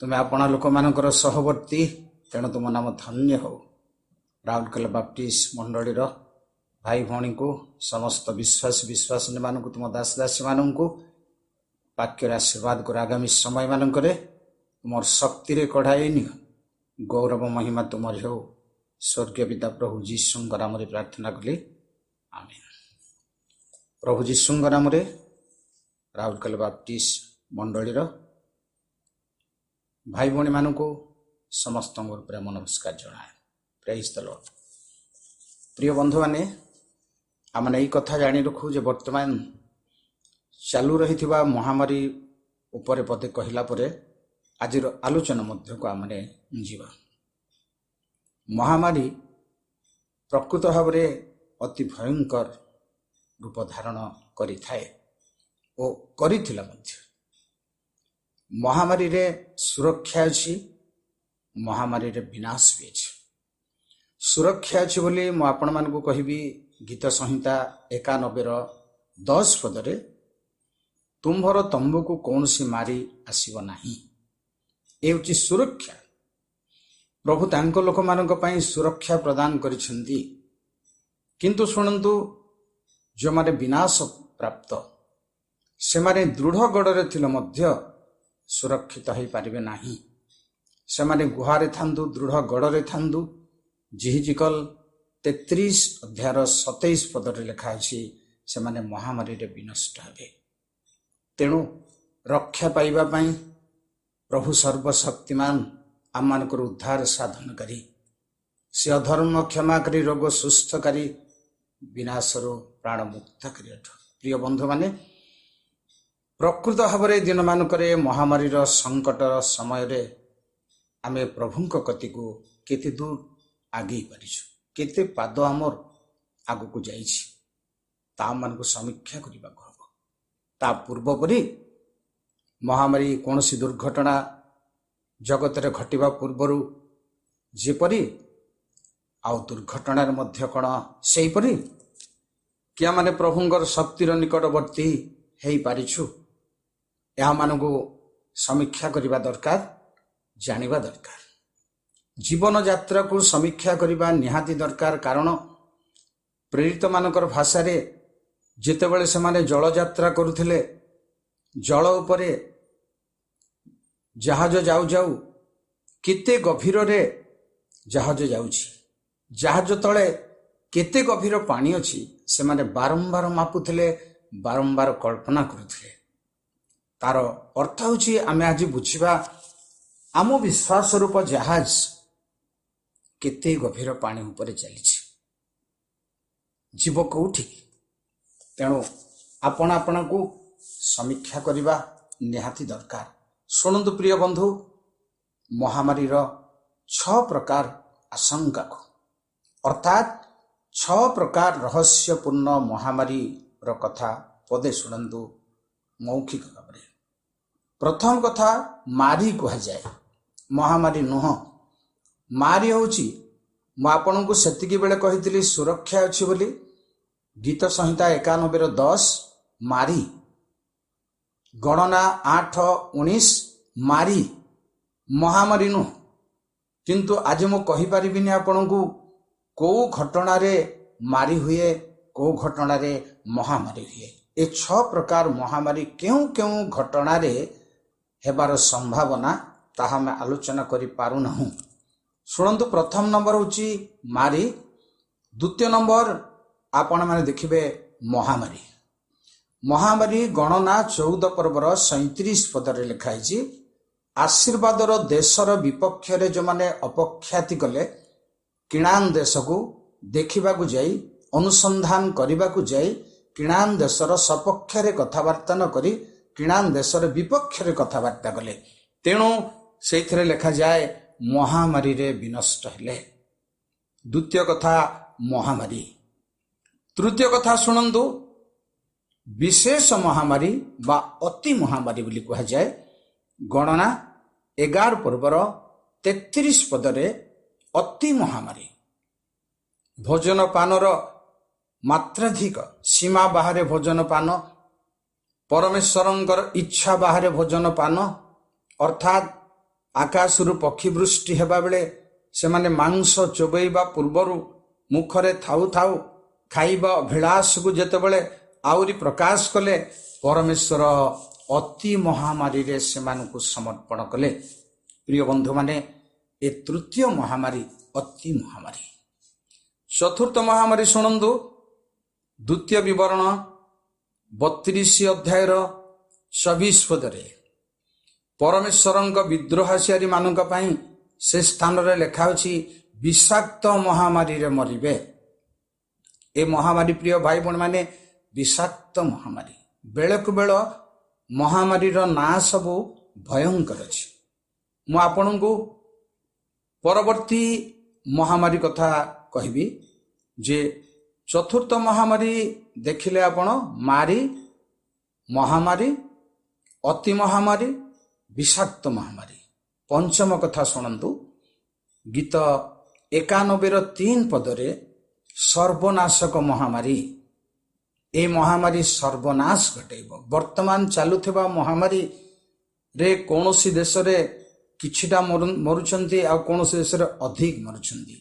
ତୁମେ ଆପଣ ଲୋକମାନଙ୍କର ସହବର୍ତ୍ତୀ, ତେଣୁ ତୁମ ନାମ ଧନ୍ୟ ହଉ। ରାଉରକେଲା ବାପ୍ଟିଷ୍ଟ ମଣ୍ଡଳୀର ଭାଇ ଭଉଣୀଙ୍କୁ, ସମସ୍ତ ବିଶ୍ୱାସୀମାନଙ୍କୁ, ତୁମ ଦାସ ଦାସୀମାନଙ୍କୁ ବାକ୍ୟର ଆଶୀର୍ବାଦ କର। ଆଗାମୀ ସମୟମାନଙ୍କରେ ତୁମର ଶକ୍ତିରେ କଢ଼ାଇ ନିଅ। ଗୌରବ ମହିମା ତୁମର ହେଉ। ସ୍ୱର୍ଗୀୟ ପିତା ପ୍ରଭୁ ଯୀଶୁଙ୍କ ନାମରେ ପ୍ରାର୍ଥନା କଲି, ଆମେନ୍। ପ୍ରଭୁ ଯୀଶୁଙ୍କ ନାମରେ ରାଉରକେଲା ବାପ୍ଟିଷ୍ଟ ମଣ୍ଡଳୀର ଭାଇ ଭଉଣୀମାନଙ୍କୁ ସମସ୍ତଙ୍କର ପ୍ରେମ ନମସ୍କାର ଜଣାଏ। ପ୍ରେଜ୍ ଦ ଲର୍ଡ। ପ୍ରିୟ ବନ୍ଧୁମାନେ, ଆମେ ଏଇ କଥା ଜାଣି ରଖୁ ଯେ ବର୍ତ୍ତମାନ ଚାଲୁ ରହିଥିବା ମହାମାରୀ ଉପରେ ପଦେ କହିଲା ପରେ ଆଜିର ଆଲୋଚନା ମଧ୍ୟକୁ ଆମେ ଯିବା। ମହାମାରୀ ପ୍ରକୃତ ଭାବରେ ଅତି ଭୟଙ୍କର ରୂପ ଧାରଣ କରିଥାଏ ଓ କରିଥିଲା ମଧ୍ୟ। ମହାମାରୀରେ ସୁରକ୍ଷା ଅଛି, ମହାମାରୀରେ ବିନାଶ ବି ଅଛି। ସୁରକ୍ଷା ଅଛି ବୋଲି ମୁଁ ଆପଣମାନଙ୍କୁ କହିବି, ଗୀତ ସଂହିତା 91:10 ପଦରେ, ତୁମ୍ଭର ତମ୍ବୁକୁ କୌଣସି ମାରି ଆସିବ ନାହିଁ। ଏ ହେଉଛି ସୁରକ୍ଷା। ପ୍ରଭୁ ତାଙ୍କ ଲୋକମାନଙ୍କ ପାଇଁ ସୁରକ୍ଷା ପ୍ରଦାନ କରିଛନ୍ତି। କିନ୍ତୁ ଶୁଣନ୍ତୁ, ଯେଉଁମାନେ ବିନାଶ ପ୍ରାପ୍ତ, ସେମାନେ ଦୃଢ଼ ଗଡ଼ରେ ଥିଲେ ମଧ୍ୟ ସୁରକ୍ଷିତ ହୋଇପାରିବେ ନାହିଁ। ସେମାନେ ଗୁହାରେ ଥାନ୍ତୁ, ଦୃଢ଼ ଗଡ଼ରେ ଥାନ୍ତୁ। ଜିହିଜିକଲ 33:27 ପଦରେ ଲେଖା ଅଛି, ସେମାନେ ମହାମାରୀରେ ବିନଷ୍ଟ ହେବେ। ତେଣୁ ରକ୍ଷା ପାଇବା ପାଇଁ ପ୍ରଭୁ ସର୍ବଶକ୍ତିମାନ ଆମମାନଙ୍କର ଉଦ୍ଧାର ସାଧନକାରୀ, ସେ ଅଧର୍ମ କ୍ଷମାକାରୀ, ରୋଗ ସୁସ୍ଥକାରୀ, ବିନାଶରୁ ପ୍ରାଣ ମୁକ୍ତକାରୀ ଅଟ। ପ୍ରିୟ ବନ୍ଧୁମାନେ, ପ୍ରକୃତ ଭାବରେ ଦିନମାନଙ୍କରେ ମହାମାରୀର ସଙ୍କଟର ସମୟରେ ଆମେ ପ୍ରଭୁଙ୍କ କତିକୁ କେତେ ଦୂର ଆଗେଇ ପାରିଛୁ, କେତେ ପାଦ ଆମର ଆଗକୁ ଯାଇଛି, ତାମାନଙ୍କୁ ସମୀକ୍ଷା କରିବାକୁ ହେବ। ତା ପୂର୍ବ ପରି ମହାମାରୀ କୌଣସି ଦୁର୍ଘଟଣା ଜଗତରେ ଘଟିବା ପୂର୍ବରୁ ଯେପରି, ଆଉ ଦୁର୍ଘଟଣାରେ ମଧ୍ୟ କ'ଣ ସେହିପରି କି ଆମମାନେ ପ୍ରଭୁଙ୍କର ଶକ୍ତିର ନିକଟବର୍ତ୍ତୀ ହେଇପାରିଛୁ, ଏହାମାନଙ୍କୁ ସମୀକ୍ଷା କରିବା ଦରକାର, ଜାଣିବା ଦରକାର। ଜୀବନଯାତ୍ରାକୁ ସମୀକ୍ଷା କରିବା ନିହାତି ଦରକାର। କାରଣ ପ୍ରେରିତମାନଙ୍କର ଭାଷାରେ ଯେତେବେଳେ ସେମାନେ ଜଳଯାତ୍ରା କରୁଥିଲେ, ଜଳ ଉପରେ ଜାହାଜ ଯାଉ ଯାଉ କେତେ ଗଭୀରରେ ଜାହାଜ ଯାଉଛି, ଜାହାଜ ତଳେ କେତେ ଗଭୀର ପାଣି ଅଛି, ସେମାନେ ବାରମ୍ବାର ମାପୁଥିଲେ, ବାରମ୍ବାର କଳ୍ପନା କରୁଥିଲେ। ତାର ଅର୍ଥ ହେଉଛି, ଆମେ ଆଜି ବୁଝିବା, ଆମ ବିଶ୍ୱାସ ରୂପ ଜାହାଜ କେତେ ଗଭୀର ପାଣି ଉପରେ ଚାଲିଛି, ଯିବ କୋଉଠିକି। ତେଣୁ ଆପଣ ଆପଣଙ୍କୁ ସମୀକ୍ଷା କରିବା ନିହାତି ଦରକାର। ଶୁଣନ୍ତୁ ପ୍ରିୟ ବନ୍ଧୁ, ମହାମାରୀର 6 ପ୍ରକାର ଆଶଙ୍କାକୁ, ଅର୍ଥାତ୍ 6 ପ୍ରକାର ରହସ୍ୟପୂର୍ଣ୍ଣ ମହାମାରୀର କଥା ପଦେ ଶୁଣନ୍ତୁ ମୌଖିକ ଭାବରେ। ପ୍ରଥମ କଥା, ମାରି କୁହାଯାଏ, ମହାମାରୀ ନୁହଁ। ମାରି ହେଉଛି, ମୁଁ ଆପଣଙ୍କୁ ସେତିକି ବେଳେ କହିଥିଲି ସୁରକ୍ଷା ଅଛି ବୋଲି, ଗୀତ ସଂହିତା 91:10 ମାରି, ଗଣନା 8:19 ମାରି, ମହାମାରୀ ନୁହଁ। କିନ୍ତୁ ଆଜି ମୁଁ କହିପାରିବିନି ଆପଣଙ୍କୁ କେଉଁ ଘଟଣାରେ ମାରି ହୁଏ, କେଉଁ ଘଟଣାରେ ମହାମାରୀ ହୁଏ। ଏ 6 ପ୍ରକାର ମହାମାରୀ କେଉଁ କେଉଁ ଘଟଣାରେ ହେବାର ସମ୍ଭାବନା, ତାହା ଆମେ ଆଲୋଚନା କରିପାରୁନାହୁଁ। ଶୁଣନ୍ତୁ, ପ୍ରଥମ ନମ୍ବର ହେଉଛି ମାରି, ଦ୍ୱିତୀୟ ନମ୍ବର ଆପଣମାନେ ଦେଖିବେ ମହାମାରୀ। ମହାମାରୀ ଗଣନା 14 ପର୍ବର 37 ପଦରେ ଲେଖା ହେଇଛି, ଆଶୀର୍ବାଦର ଦେଶର ବିପକ୍ଷରେ ଯେଉଁମାନେ ଅପଖ୍ୟାତି କଲେ, କିଣାନ୍ ଦେଶକୁ ଦେଖିବାକୁ ଯାଇ, ଅନୁସନ୍ଧାନ କରିବାକୁ ଯାଇ କିଣାନ୍ ଦେଶର ସପକ୍ଷରେ କଥାବାର୍ତ୍ତା ନ କରି କିଣାନ୍ ଦେଶର ବିପକ୍ଷରେ କଥାବାର୍ତ୍ତା କଲେ। ତେଣୁ ସେଇଥିରେ ଲେଖାଯାଏ ମହାମାରୀରେ ବିନଷ୍ଟ ହେଲେ। ଦ୍ୱିତୀୟ କଥା ମହାମାରୀ। ତୃତୀୟ କଥା ଶୁଣନ୍ତୁ, ବିଶେଷ ମହାମାରୀ ବା ଅତି ମହାମାରୀ ବୋଲି କୁହାଯାଏ। ଗଣନା 11 ପର୍ବର 33 ପଦରେ ଅତି ମହାମାରୀ। ଭୋଜନ ପାନର ମାତ୍ରାଧିକ, ସୀମା ବାହାରେ ଭୋଜନ ପାନ, ପରମେଶ୍ୱରଙ୍କର ଇଚ୍ଛା ବାହାରେ ଭୋଜନ ପାନ, ଅର୍ଥାତ୍ ଆକାଶରୁ ପକ୍ଷୀ ବୃଷ୍ଟି ହେବା ବେଳେ ସେମାନେ ମାଂସ ଚୋବେଇବା ପୂର୍ବରୁ ମୁଖରେ ଥାଉ ଥାଉ ଖାଇବା ଅଭିଳାଷକୁ ଯେତେବେଳେ ଆହୁରି ପ୍ରକାଶ କଲେ, ପରମେଶ୍ୱର ଅତି ମହାମାରୀରେ ସେମାନଙ୍କୁ ସମର୍ପଣ କଲେ। ପ୍ରିୟ ବନ୍ଧୁମାନେ, ଏ ତୃତୀୟ ମହାମାରୀ ଅତି ମହାମାରୀ। ଚତୁର୍ଥ ମହାମାରୀ ଶୁଣନ୍ତୁ, ଦ୍ୱିତୀୟ ବିବରଣ 32 ଅଧ୍ୟାୟର 24 ପଦରେ ପରମେଶ୍ୱରଙ୍କ ବିଦ୍ରୋହାସିଆରୀ ମାନଙ୍କ ପାଇଁ ସେ ସ୍ଥାନରେ ଲେଖା ଅଛି ବିଷାକ୍ତ ମହାମାରୀରେ ମରିବେ। ଏ ମହାମାରୀ ପ୍ରିୟ ଭାଇ ଭଉଣୀମାନେ ବିଷାକ୍ତ ମହାମାରୀ। ବେଳକୁ ବେଳ ମହାମାରୀର ନାଁ ସବୁ ଭୟଙ୍କର ଅଛି। ମୁଁ ଆପଣଙ୍କୁ ପରବର୍ତ୍ତୀ ମହାମାରୀ କଥା କହିବି ଯେ ଚତୁର୍ଥ ମହାମାରୀ ଦେଖିଲେ ଆପଣ ମାରୀ, ମହାମାରୀ, ଅତି ମହାମାରୀ, ବିଷାକ୍ତ ମହାମାରୀ। ପଞ୍ଚମ କଥା ଶୁଣନ୍ତୁ, ଗୀତ 91ର 3 ପଦରେ ସର୍ବନାଶକ ମହାମାରୀ। ଏ ମହାମାରୀ ସର୍ବନାଶ ଘଟାଇବ। ବର୍ତ୍ତମାନ ଚାଲୁଥିବା ମହାମାରୀରେ କୌଣସି ଦେଶରେ କିଛିଟା ମରୁଛନ୍ତି, ଆଉ କୌଣସି ଦେଶରେ ଅଧିକ ମରୁଛନ୍ତି।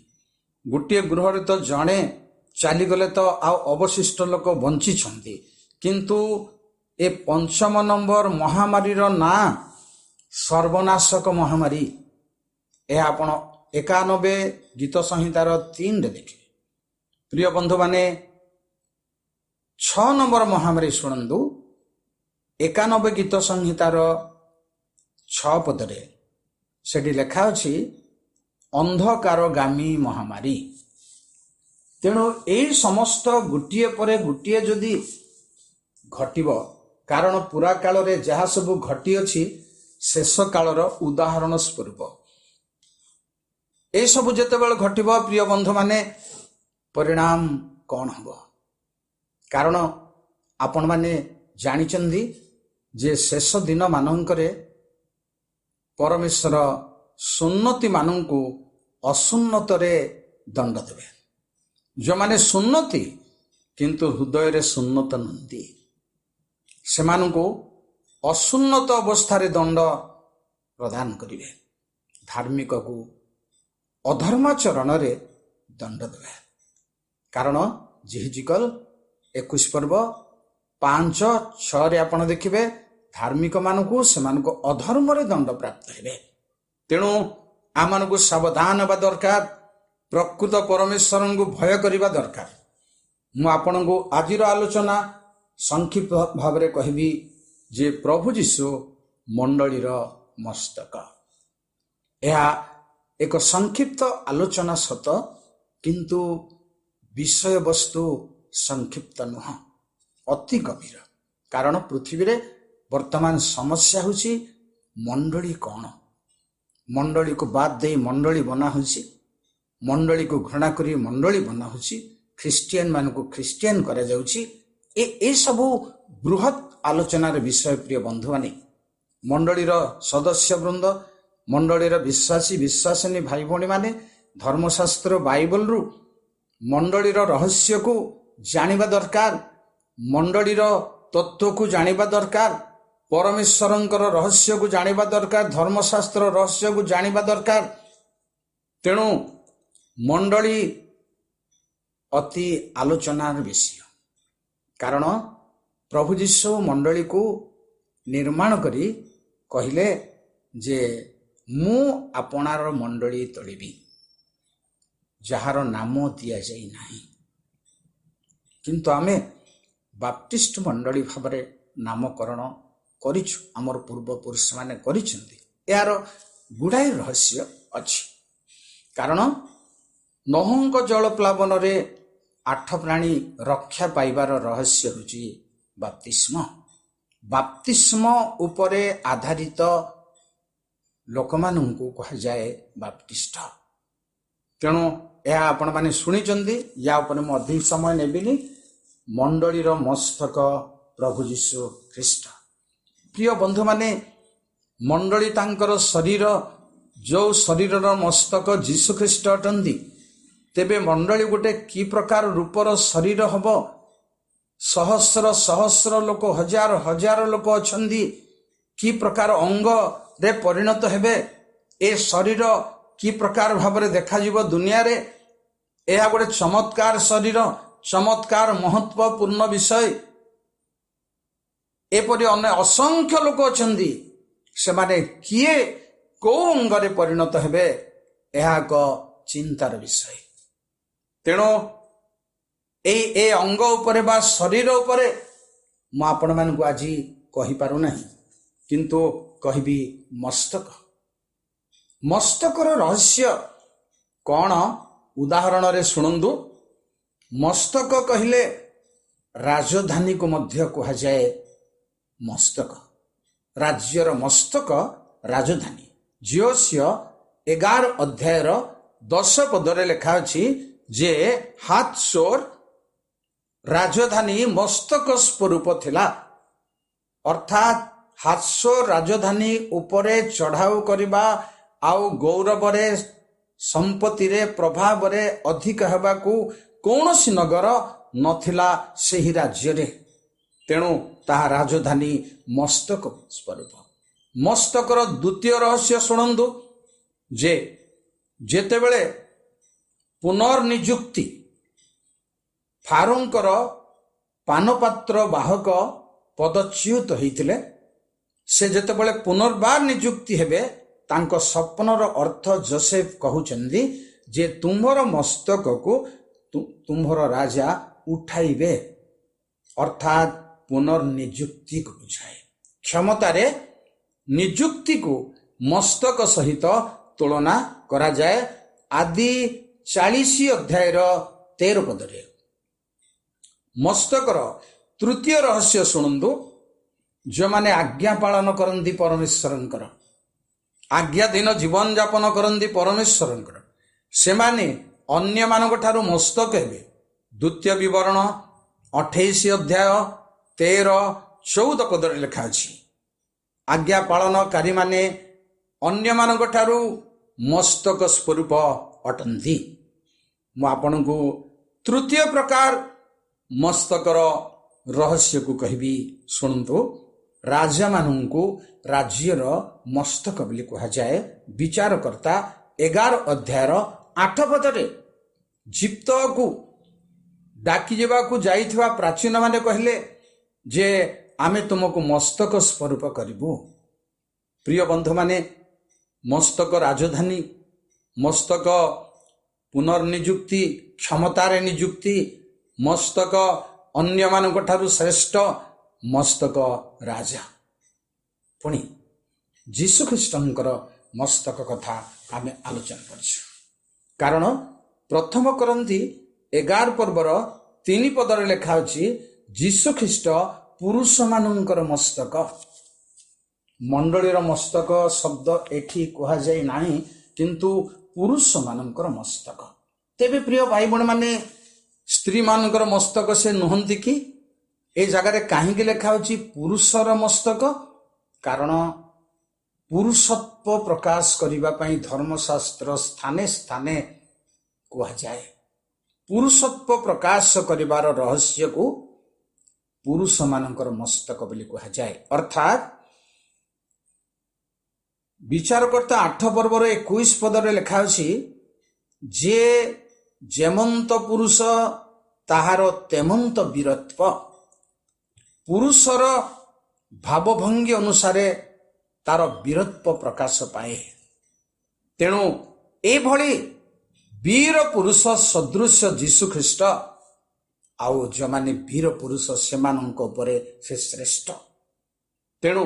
ଗୋଟିଏ ଗୃହରେ ତ ଜଣେ ଚାଲିଗଲେ ତ ଆଉ ଅବଶିଷ୍ଟ ଲୋକ ବଞ୍ଚିଛନ୍ତି, କିନ୍ତୁ ଏ ପଞ୍ଚମ ନମ୍ବର ମହାମାରୀର ନାଁ ସର୍ବନାଶକ ମହାମାରୀ। ଏହା ଆପଣ 91 ଗୀତ ସଂହିତାର 3ରେ ଦେଖିବେ। ପ୍ରିୟ ବନ୍ଧୁମାନେ, 6 ନମ୍ବର ମହାମାରୀ ଶୁଣନ୍ତୁ, 91 ଗୀତ ସଂହିତାର 6 ପଦରେ ସେଠି ଲେଖା ଅଛି ଅନ୍ଧକାରଗାମୀ ମହାମାରୀ। ତେଣୁ ଏଇ ସମସ୍ତ ଗୋଟିଏ ପରେ ଗୋଟିଏ ଯଦି ଘଟିବ, କାରଣ ପୁରା କାଳରେ ଯାହା ସବୁ ଘଟିଅଛି ଶେଷ କାଳର ଉଦାହରଣ ସ୍ୱରୂପ। ଏସବୁ ଯେତେବେଳେ ଘଟିବ ପ୍ରିୟ ବନ୍ଧୁମାନେ, ପରିଣାମ କ'ଣ ହେବ? କାରଣ ଆପଣମାନେ ଜାଣିଛନ୍ତି ଯେ ଶେଷ ଦିନ ମାନଙ୍କରେ ପରମେଶ୍ୱର ସୁନ୍ନତି ମାନଙ୍କୁ ଅସୁନ୍ନତରେ ଦଣ୍ଡ ଦେବେ। ଯେଉଁମାନେ ସୁନ୍ନତି କିନ୍ତୁ ହୃଦୟରେ ସୁନ୍ନତ ନୁହନ୍ତି, ସେମାନଙ୍କୁ ଅସୁନ୍ନତ ଅବସ୍ଥାରେ ଦଣ୍ଡ ପ୍ରଦାନ କରିବେ। ଧାର୍ମିକକୁ ଅଧର୍ମାଚରଣରେ ଦଣ୍ଡ ଦେବେ। କାରଣ ଯେହେଜିକଲ 21 ପର୍ବ 5-6ରେ ଆପଣ ଦେଖିବେ ଧାର୍ମିକ ମାନଙ୍କୁ ସେମାନଙ୍କୁ ଅଧର୍ମରେ ଦଣ୍ଡ ପ୍ରାପ୍ତ ହେବେ। ତେଣୁ ଆମମାନଙ୍କୁ ସାବଧାନ ହେବା ଦରକାର, ପ୍ରକୃତ ପରମେଶ୍ୱରଙ୍କୁ ଭୟ କରିବା ଦରକାର। ମୁଁ ଆପଣଙ୍କୁ ଆଜିର ଆଲୋଚନା ସଂକ୍ଷିପ୍ତ ଭାବରେ କହିବି ଯେ ପ୍ରଭୁ ଯୀଶୁ ମଣ୍ଡଳୀର ମସ୍ତକ। ଏହା ଏକ ସଂକ୍ଷିପ୍ତ ଆଲୋଚନା ସତ, କିନ୍ତୁ ବିଷୟବସ୍ତୁ ସଂକ୍ଷିପ୍ତ ନୁହଁ, ଅତି ଗଭୀର। କାରଣ ପୃଥିବୀରେ ବର୍ତ୍ତମାନ ସମସ୍ୟା ହେଉଛି ମଣ୍ଡଳୀ କ'ଣ? ମଣ୍ଡଳୀକୁ ବାଦ ଦେଇ ମଣ୍ଡଳୀ ବନା ହେଉଛି, ମଣ୍ଡଳୀକୁ ଘୃଣା କରି ମଣ୍ଡଳୀ ବନା ହେଉଛି, ଖ୍ରୀଷ୍ଟିଆନ ମାନଙ୍କୁ ଖ୍ରୀଷ୍ଟିଆନ କରାଯାଉଛି। ଏସବୁ ବୃହତ୍ ଆଲୋଚନାର ବିଷୟ ପ୍ରିୟ ବନ୍ଧୁମାନେ। ମଣ୍ଡଳୀର ସଦସ୍ୟବୃନ୍ଦ, ମଣ୍ଡଳୀର ବିଶ୍ୱାସୀ ବିଶ୍ୱାସିନୀ ଭାଇ ଭଉଣୀମାନେ ଧର୍ମଶାସ୍ତ୍ର ବାଇବଲରୁ ମଣ୍ଡଳୀର ରହସ୍ୟକୁ ଜାଣିବା ଦରକାର, ମଣ୍ଡଳୀର ତତ୍ତ୍ୱକୁ ଜାଣିବା ଦରକାର, ପରମେଶ୍ୱରଙ୍କର ରହସ୍ୟକୁ ଜାଣିବା ଦରକାର, ଧର୍ମଶାସ୍ତ୍ର ରହସ୍ୟକୁ ଜାଣିବା ଦରକାର। ତେଣୁ ମଣ୍ଡଳୀ ଅତି ଆଲୋଚନାର ବିଷୟ। କାରଣ ପ୍ରଭୁ ଯୀଶୁ ମଣ୍ଡଳୀକୁ ନିର୍ମାଣ କରି କହିଲେ ଯେ ମୁଁ ଆପଣାର ମଣ୍ଡଳୀ ତୋଳିବି ଯାହାର ନାମ ଦିଆଯାଇ ନାହିଁ। କିନ୍ତୁ ଆମେ ବାପ୍ଟିଷ୍ଟ ମଣ୍ଡଳୀ ଭାବରେ ନାମକରଣ କରିଛୁ, ଆମର ପୂର୍ବପୁରୁଷମାନେ କରିଛନ୍ତି। ଏହାର ଗୁଡ଼ାଏ ରହସ୍ୟ ଅଛି। କାରଣ ନହୁଙ୍କ ଜଳ ପ୍ଲାବନରେ 8 ପ୍ରାଣୀ ରକ୍ଷା ପାଇବାର ରହସ୍ୟ ହେଉଛି ବାପ୍ତିସ୍ମ। ବାପ୍ତିସ୍ମ ଉପରେ ଆଧାରିତ ଲୋକମାନଙ୍କୁ କୁହାଯାଏ ବାପ୍ଟିଷ୍ଟ। ତେଣୁ ଏହା ଆପଣମାନେ ଶୁଣିଛନ୍ତି, ୟା ଉପରେ ମୁଁ ଅଧିକ ସମୟ ନେବିନି। ମଣ୍ଡଳୀର ମସ୍ତକ ପ୍ରଭୁ ଯୀଶୁ ଖ୍ରୀଷ୍ଟ। ପ୍ରିୟ ବନ୍ଧୁମାନେ, ମଣ୍ଡଳୀ ତାଙ୍କର ଶରୀର, ଯେଉଁ ଶରୀରର ମସ୍ତକ ଯୀଶୁ ଖ୍ରୀଷ୍ଟ ଅଟନ୍ତି, ତେବେ ମଣ୍ଡଳୀ ଗୋଟେ କି ପ୍ରକାର ରୂପର ଶରୀର ହବ? ସହସ୍ର ସହସ୍ର ଲୋକ, ହଜାର ହଜାର ଲୋକ ଅଛନ୍ତି, କି ପ୍ରକାର ଅଙ୍ଗରେ ପରିଣତ ହେବେ? ଏ ଶରୀର କି ପ୍ରକାର ଭାବରେ ଦେଖାଯିବ ଦୁନିଆରେ? ଏହା ଗୋଟେ ଚମତ୍କାର ଶରୀର, ଚମତ୍କାର ମହତ୍ଵପୂର୍ଣ୍ଣ ବିଷୟ। ଏପରି ଅସଂଖ୍ୟ ଲୋକ ଅଛନ୍ତି, ସେମାନେ କିଏ କୋଉ ଅଙ୍ଗରେ ପରିଣତ ହେବେ, ଏହା ଏକ ଚିନ୍ତାର ବିଷୟ। ତେଣୁ ଏ ଅଙ୍ଗ ଉପରେ ବା ଶରୀର ଉପରେ ମୁଁ ଆପଣମାନଙ୍କୁ ଆଜି କହିପାରୁନାହିଁ, କିନ୍ତୁ କହିବି ମସ୍ତକ। ମସ୍ତକର ରହସ୍ୟ କ'ଣ ଉଦାହରଣରେ ଶୁଣନ୍ତୁ। ମସ୍ତକ କହିଲେ ରାଜଧାନୀକୁ ମଧ୍ୟ କୁହାଯାଏ ମସ୍ତକ। ରାଜ୍ୟର ମସ୍ତକ ରାଜଧାନୀ। ଜ୍ୟୋତିଷ 11 ଅଧ୍ୟାୟର 10 ପଦରେ ଲେଖା ଅଛି ଯେ ହାତସୋର ରାଜଧାନୀ ମସ୍ତକ ସ୍ୱରୂପ ଥିଲା। ଅର୍ଥାତ୍ ହାତସୋର ରାଜଧାନୀ ଉପରେ ଚଢ଼ାଉ କରିବା ଆଉ ଗୌରବରେ, ସମ୍ପତ୍ତିରେ, ପ୍ରଭାବରେ ଅଧିକ ହେବାକୁ କୌଣସି ନଗର ନଥିଲା ସେହି ରାଜ୍ୟରେ। ତେଣୁ ତାହା ରାଜଧାନୀ ମସ୍ତକ ସ୍ୱରୂପ। ମସ୍ତକର ଦ୍ୱିତୀୟ ରହସ୍ୟ ଶୁଣନ୍ତୁ ଯେ ଯେତେବେଳେ ପୁନର୍ନିଯୁକ୍ତି ଫାରୋଙ୍କର ପାନପାତ୍ର ବାହକ ପଦଚ୍ୟୁତ ହୋଇଥିଲେ, ସେ ଯେତେବେଳେ ପୁନର୍ବାର ନିଯୁକ୍ତି ହେବେ, ତାଙ୍କ ସ୍ୱପ୍ନର ଅର୍ଥ ଯୋସେଫ କହୁଛନ୍ତି ଯେ ତୁମ୍ଭର ମସ୍ତକକୁ ତୁମ୍ଭର ରାଜା ଉଠାଇବେ। ଅର୍ଥାତ୍ ପୁନର୍ନିଯୁକ୍ତିକୁ ବୁଝାଏ। କ୍ଷମତାରେ ନିଯୁକ୍ତିକୁ ମସ୍ତକ ସହିତ ତୁଳନା କରାଯାଏ। ଆଦି 40 ଅଧ୍ୟାୟର 13 ପଦରେ। ମସ୍ତକର ତୃତୀୟ ରହସ୍ୟ ଶୁଣନ୍ତୁ। ଯେଉଁମାନେ ଆଜ୍ଞା ପାଳନ କରନ୍ତି ପରମେଶ୍ୱରଙ୍କର, ଆଜ୍ଞାଧୀନ ଜୀବନଯାପନ କରନ୍ତି ପରମେଶ୍ୱରଙ୍କର, ସେମାନେ ଅନ୍ୟମାନଙ୍କ ଠାରୁ ମସ୍ତକ ହେବେ। ଦ୍ୱିତୀୟ ବିବରଣ 28 ଅଧ୍ୟାୟ 13-14 ପଦରେ ଲେଖା ଅଛି। ଆଜ୍ଞା ପାଳନକାରୀମାନେ ଅନ୍ୟମାନଙ୍କ ଠାରୁ ମସ୍ତକ ସ୍ୱରୂପ ଅଟନ୍ତି। ମୁଁ ଆପଣଙ୍କୁ ତୃତୀୟ ପ୍ରକାର ମସ୍ତକର ରହସ୍ୟକୁ କହିବି, ଶୁଣନ୍ତୁ। ରାଜାମାନଙ୍କୁ ରାଜ୍ୟର ମସ୍ତକ ବୋଲି କୁହାଯାଏ। ବିଚାରକର୍ତ୍ତା 11 ଅଧ୍ୟାୟର 8 ପଦରେ ଜିପ୍ତକୁ ଡାକି ଯିବାକୁ ଯାଇଥିବା ପ୍ରାଚୀନମାନେ କହିଲେ ଯେ ଆମେ ତୁମକୁ ମସ୍ତକ ସ୍ୱରୂପ କରିବୁ। ପ୍ରିୟ ବନ୍ଧୁମାନେ, ମସ୍ତକ ରାଜଧାନୀ, ମସ୍ତକ ପୁନର୍ନିଯୁକ୍ତି, କ୍ଷମତାରେ ନିଯୁକ୍ତି, ମସ୍ତକ ଅନ୍ୟମାନଙ୍କ ଠାରୁ ଶ୍ରେଷ୍ଠ, ମସ୍ତକ ରାଜା। ପୁଣି ଯୀଶୁଖ୍ରୀଷ୍ଟଙ୍କର ମସ୍ତକ କଥା ଆମେ ଆଲୋଚନା କରିଛୁ। କାରଣ 1 କରନ୍ତି 11 ପର୍ବର 3 ପଦରେ ଲେଖା ଅଛି, ଯୀଶୁଖ୍ରୀଷ୍ଟ ପୁରୁଷମାନଙ୍କର ମସ୍ତକ। ମଣ୍ଡଳୀର ମସ୍ତକ ଶବ୍ଦ ଏଠି କୁହାଯାଇ ନାହିଁ, କିନ୍ତୁ ପୁରୁଷମାନଙ୍କର ମସ୍ତକ। ତେବେ ପ୍ରିୟ ଭାଇ ଭଉଣୀମାନେ, ସ୍ତ୍ରୀମାନଙ୍କର ମସ୍ତକ ସେ ନୁହନ୍ତି କି? ଏ ଜାଗାରେ କାହିଁକି ଲେଖା ହେଉଛି ପୁରୁଷର ମସ୍ତକ? କାରଣ ପୁରୁଷତ୍ୱ ପ୍ରକାଶ କରିବା ପାଇଁ ଧର୍ମଶାସ୍ତ୍ର ସ୍ଥାନେ ସ୍ଥାନେ କୁହାଯାଏ। ପୁରୁଷତ୍ୱ ପ୍ରକାଶ କରିବାର ରହସ୍ୟକୁ ପୁରୁଷମାନଙ୍କର ମସ୍ତକ ବୋଲି କୁହାଯାଏ। ଅର୍ଥାତ୍ ବିଚାରକର୍ତ୍ତା 8 ପର୍ବର 21 ପଦରେ ଲେଖା ଅଛି, ଯେ ଯେମନ୍ତ ପୁରୁଷ ତାହାର ତେମନ୍ତ ବୀରତ୍ୱ। ପୁରୁଷର ଭାବଭଙ୍ଗୀ ଅନୁସାରେ ତାର ବୀରତ୍ୱ ପ୍ରକାଶ ପାଏ। ତେଣୁ ଏଭଳି ବୀର ପୁରୁଷ ସଦୃଶ ଯୀଶୁଖ୍ରୀଷ୍ଟ, ଆଉ ଯେଉଁମାନେ ବୀର ପୁରୁଷ ସେମାନଙ୍କ ଉପରେ ସେ ଶ୍ରେଷ୍ଠ। ତେଣୁ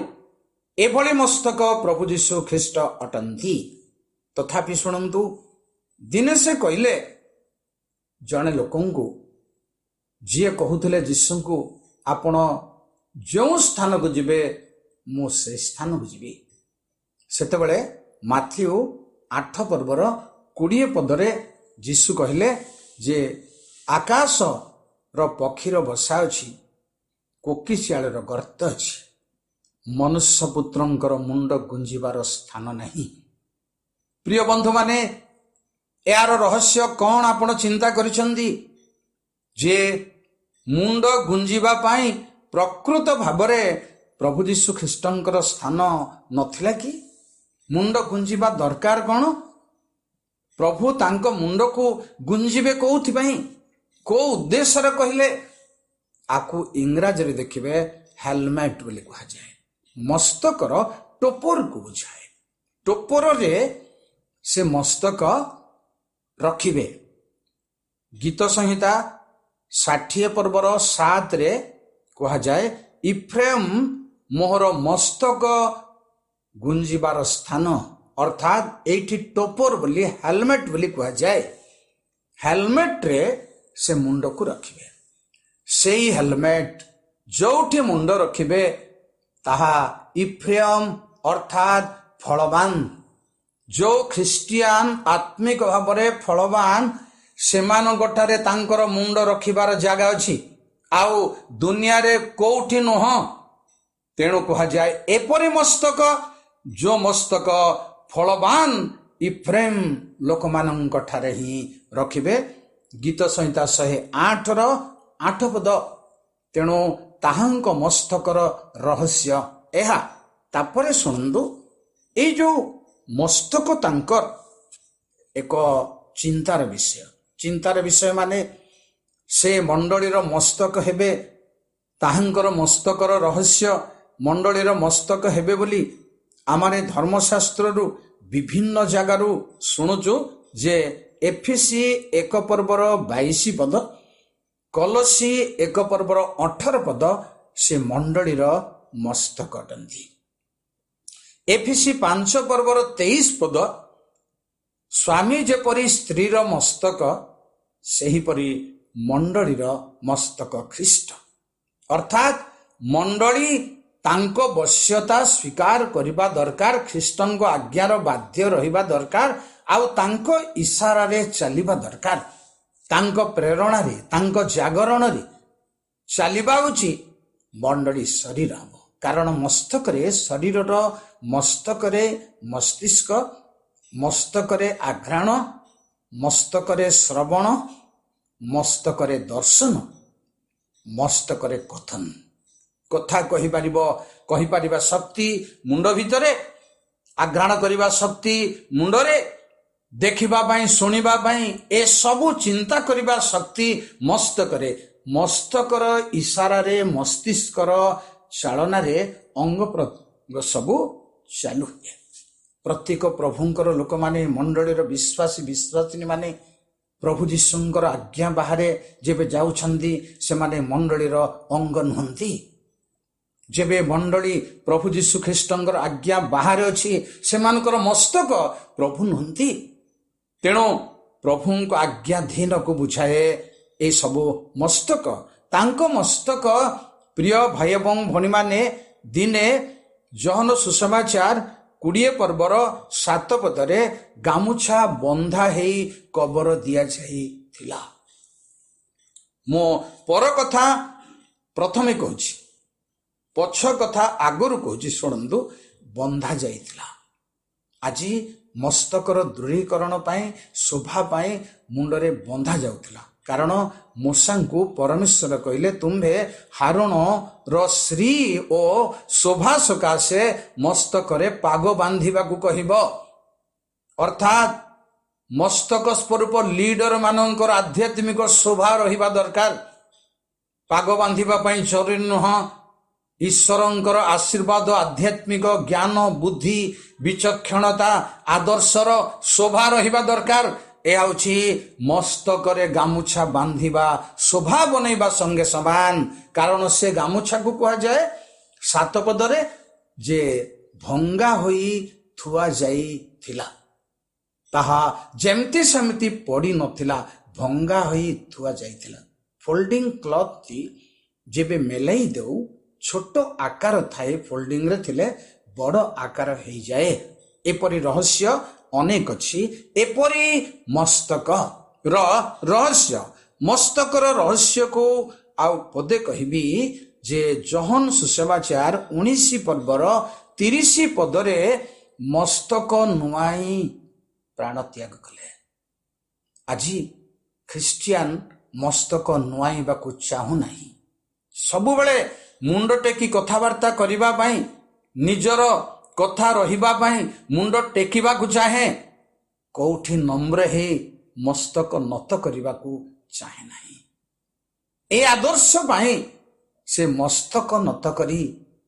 ଏଭଳି ମସ୍ତକ ପ୍ରଭୁ ଯୀଶୁ ଖ୍ରୀଷ୍ଟ ଅଟନ୍ତି। ତଥାପି ଶୁଣନ୍ତୁ, ଦିନେ ସେ କହିଲେ ଜଣେ ଲୋକଙ୍କୁ, ଯିଏ କହୁଥିଲେ ଯୀଶୁଙ୍କୁ, ଆପଣ ଯେଉଁ ସ୍ଥାନକୁ ଯିବେ ମୁଁ ସେ ସ୍ଥାନକୁ ଯିବି। ସେତେବେଳେ ମାଥିଉ 8 ପର୍ବର 20 ପଦରେ ଯୀଶୁ କହିଲେ ଯେ ଆକାଶର ପକ୍ଷୀର ବସା ଅଛି, କୋକିଶିଆଳର ଗର୍ତ୍ତ ଅଛି, ମନୁଷ୍ୟ ପୁତ୍ରଙ୍କର ମୁଣ୍ଡ ଗୁଞ୍ଜିବାର ସ୍ଥାନ ନାହିଁ। ପ୍ରିୟ ବନ୍ଧୁମାନେ, ଏହାର ରହସ୍ୟ କ'ଣ ଆପଣ ଚିନ୍ତା କରିଛନ୍ତି? ଯେ ମୁଣ୍ଡ ଗୁଞ୍ଜିବା ପାଇଁ ପ୍ରକୃତ ଭାବରେ ପ୍ରଭୁ ଯୀଶୁ ଖ୍ରୀଷ୍ଟଙ୍କର ସ୍ଥାନ ନଥିଲା କି? ମୁଣ୍ଡ ଗୁଞ୍ଜିବା ଦରକାର କ'ଣ? ପ୍ରଭୁ ତାଙ୍କ ମୁଣ୍ଡକୁ ଗୁଞ୍ଜିବେ କୋଉଥିପାଇଁ, କୋଉ ଉଦ୍ଦେଶ୍ୟରେ କହିଲେ? ଆକୁ ଇଂରାଜୀରେ ଦେଖିବେ ହେଲମେଟ ବୋଲି କୁହାଯାଏ। ମସ୍ତକର ଟୋପରକୁ ବୁଝାଏ। ଟୋପରରେ ସେ ମସ୍ତକ ରଖିବେ। ଗୀତ ସଂହିତା 60 ପର୍ବର 7ରେ କୁହାଯାଏ, ଇଫ୍ରେମ୍ ମୋହର ମସ୍ତକ ଗୁଞ୍ଜିବାର ସ୍ଥାନ, ଅର୍ଥାତ୍ ଏଇଠି ଟୋପର ବୋଲି ହେଲମେଟ ବୋଲି କୁହାଯାଏ। ହେଲମେଟରେ ସେ ମୁଣ୍ଡକୁ ରଖିବେ। ସେଇ ହେଲମେଟ ଯୋଉଠି ମୁଣ୍ଡ ରଖିବେ ତାହା ଇଫ୍ରେମ୍ ଅର୍ଥାତ୍ ଫଳବାନ। ଯୋଉ ଖ୍ରୀଷ୍ଟିଆନ ଆତ୍ମିକ ଭାବରେ ଫଳବାନ, ସେମାନଙ୍କଠାରେ ତାଙ୍କର ମୁଣ୍ଡ ରଖିବାର ଜାଗା ଅଛି, ଆଉ ଦୁନିଆରେ କୋଉଠି ନୁହଁ। ତେଣୁ କୁହାଯାଏ ଏପରି ମସ୍ତକ, ଯୋଉ ମସ୍ତକ ଫଳବାନ ଇଫ୍ରେମ୍ ଲୋକମାନଙ୍କଠାରେ ହିଁ ରଖିବେ। ଗୀତ ସଂହିତା 108ର 8 ପଦ। ତେଣୁ ତାହାଙ୍କ ମସ୍ତକର ରହସ୍ୟ ଏହା। ତାପରେ ଶୁଣନ୍ତୁ, ଏଇ ଯୋଉ ମସ୍ତକ ତାଙ୍କର ଏକ ଚିନ୍ତାର ବିଷୟ। ଚିନ୍ତାର ବିଷୟ ମାନେ ସେ ମଣ୍ଡଳୀର ମସ୍ତକ ହେବେ। ତାହାଙ୍କର ମସ୍ତକର ରହସ୍ୟ ମଣ୍ଡଳୀର ମସ୍ତକ ହେବେ ବୋଲି ଆମେ ଧର୍ମଶାସ୍ତ୍ରରୁ ବିଭିନ୍ନ ଜାଗାରୁ ଶୁଣୁଛୁ ଯେ ଏଫେସୀ 1 ପର୍ବର 22 ପଦ, କଲୋସୀ 1 ପର୍ବର 18 ପଦ ସେ ମଣ୍ଡଳୀର ମସ୍ତକ ଅଟନ୍ତି। ଏଫେସୀ 5 ପର୍ବର 23 ପଦ, ସ୍ୱାମୀ ଯେପରି ସ୍ତ୍ରୀର ମସ୍ତକ ସେହିପରି ମଣ୍ଡଳୀର ମସ୍ତକ ଖ୍ରୀଷ୍ଟ। ଅର୍ଥାତ୍ ମଣ୍ଡଳୀ ତାଙ୍କ ବଶ୍ୟତା ସ୍ୱୀକାର କରିବା ଦରକାର, ଖ୍ରୀଷ୍ଟଙ୍କ ଆଜ୍ଞାର ବାଧ୍ୟ ରହିବା ଦରକାର, ଆଉ ତାଙ୍କ ଇସାରାରେ ଚାଲିବା ଦରକାର। ତାଙ୍କ ପ୍ରେରଣାରେ, ତାଙ୍କ ଜାଗରଣରେ ଚାଲିବା ହେଉଛି ମଣ୍ଡଳୀ ଶରୀର ହେବ। କାରଣ ମସ୍ତକରେ, ଶରୀରର ମସ୍ତକରେ ମସ୍ତିଷ୍କ, ମସ୍ତକରେ ଆଘ୍ରାଣ, ମସ୍ତକରେ ଶ୍ରବଣ, ମସ୍ତକରେ ଦର୍ଶନ, ମସ୍ତକରେ କଥନ। କଥା କହିପାରିବା ଶକ୍ତି ମୁଣ୍ଡ ଭିତରେ, ଆଘ୍ରାଣ କରିବା ଶକ୍ତି ମୁଣ୍ଡରେ, ଦେଖିବା ପାଇଁ, ଶୁଣିବା ପାଇଁ, ଏସବୁ ଚିନ୍ତା କରିବା ଶକ୍ତି ମସ୍ତକରେ। ମସ୍ତକର ଇସାରାରେ, ମସ୍ତିଷ୍କର ଚାଳନାରେ ଅଙ୍ଗ ପ୍ରତ୍ୟଙ୍ଗ ସବୁ ଚାଲୁ ହୁଏ। ପ୍ରତ୍ୟେକ ପ୍ରଭୁଙ୍କର ଲୋକମାନେ, ମଣ୍ଡଳୀର ବିଶ୍ୱାସିନୀ ମାନେ ପ୍ରଭୁ ଯୀଶୁଙ୍କର ଆଜ୍ଞା ବାହାରେ ଯେବେ ଯାଉଛନ୍ତି, ସେମାନେ ମଣ୍ଡଳୀର ଅଙ୍ଗ ନୁହନ୍ତି। ଯେବେ ମଣ୍ଡଳୀ ପ୍ରଭୁ ଯୀଶୁ ଖ୍ରୀଷ୍ଟଙ୍କର ଆଜ୍ଞା ବାହାରେ ଅଛି, ସେମାନଙ୍କର ମସ୍ତକ ପ୍ରଭୁ ନୁହନ୍ତି। ତେଣୁ ପ୍ରଭୁଙ୍କ ଆଜ୍ଞାଧୀନକୁ ବୁଝାଏ ଏସବୁ ମସ୍ତକ। ତାଙ୍କ ମସ୍ତକ, ପ୍ରିୟ ଭାଇ ଏବଂ ଭଉଣୀମାନେ, ଦିନେ ଯୋହନ ସୁସମାଚାର 20 ପର୍ବର 7 ପଦରେ ଗାମୁଛା ବନ୍ଧା ହେଇ କବର ଦିଆଯାଇଥିଲା। ମୁଁ ପର କଥା ପ୍ରଥମେ କହୁଛି, ପଛ କଥା ଆଗରୁ କହୁଛି। ଶୁଣନ୍ତୁ, ବନ୍ଧା ଯାଇଥିଲା। ଆଜି ମସ୍ତକର ଦୃଢ଼ୀକରଣ ପାଇଁ, ଶୋଭା ପାଇଁ ମୁଣ୍ଡରେ ବନ୍ଧା ଯାଉଥିଲା। କାରଣ ମୂଷାଙ୍କୁ ପରମେଶ୍ୱର କହିଲେ, ତୁମ୍ଭେ ହାରୋଣର ଶ୍ରୀ ଓ ଶୋଭା ସକାଶେ ମସ୍ତକରେ ପାଗ ବାନ୍ଧିବାକୁ କହିବ। ଅର୍ଥାତ୍ ମସ୍ତକ ସ୍ୱରୂପ ଲିଡର ମାନଙ୍କର ଆଧ୍ୟାତ୍ମିକ ଶୋଭା ରହିବା ଦରକାର। ପାଗ ବାନ୍ଧିବା ପାଇଁ ଜରୁରୀ ନୁହଁ। ଈଶ୍ୱରଙ୍କର ଆଶୀର୍ବାଦ, ଆଧ୍ୟାତ୍ମିକ ଜ୍ଞାନ, ବୁଦ୍ଧି, ବିଚକ୍ଷଣତା, ଆଦର୍ଶର ଶୋଭା ରହିବା ଦରକାର। ଏହା ହେଉଛି ମସ୍ତକରେ ଗାମୁଛା ବାନ୍ଧିବା, ଶୋଭା ବନେଇବା ସଙ୍ଗେ ସମାନ। କାରଣ ସେ ଗାମୁଛାକୁ କୁହାଯାଏ 7 ପଦରେ ଯେ ଭଙ୍ଗା ହୋଇ ଥୁଆ ଯାଇଥିଲା। ତାହା ଯେମିତି ସେମିତି ପଡ଼ି ନଥିଲା, ଭଙ୍ଗା ହୋଇ ଥୁଆ ଯାଇଥିଲା। ଫୋଲ୍ଡିଂ କ୍ଲଥଟି ଯେବେ ମେଲେଇ ଦେଉ ଛୋଟ ଆକାର ଥାଏ, ଫୋଲ୍ଡିଂରେ ଥିଲେ ବଡ଼ ଆକାର ହେଇଯାଏ। ଏପରି ରହସ୍ୟ ଅନେକ ଅଛି। ଏପରି ମସ୍ତକର ରହସ୍ୟ, ମସ୍ତକର ରହସ୍ୟକୁ ଆଉ ପଦେ କହିବି ଯେ ଯୋହନ ସୁସମାଚାର 19 ପର୍ବର 30 ପଦରେ ମସ୍ତକ ନୁଆଇଁ ପ୍ରାଣ ତ୍ୟାଗ କଲେ। ଆଜି ଖ୍ରୀଷ୍ଟିଆନ ମସ୍ତକ ନୁଆଇବାକୁ ଚାହୁଁନାହିଁ। ସବୁବେଳେ ମୁଣ୍ଡ ଟେକି କଥାବାର୍ତ୍ତା କରିବା ପାଇଁ, ନିଜର କଥା ରହିବା ପାଇଁ ମୁଣ୍ଡ ଟେକିବାକୁ ଚାହେଁ, କୋଉଠି ନମ୍ର ହେଇ ମସ୍ତକ ନତ କରିବାକୁ ଚାହେଁ ନାହିଁ। ଏ ଆଦର୍ଶ ପାଇଁ ସେ ମସ୍ତକ ନତ କରି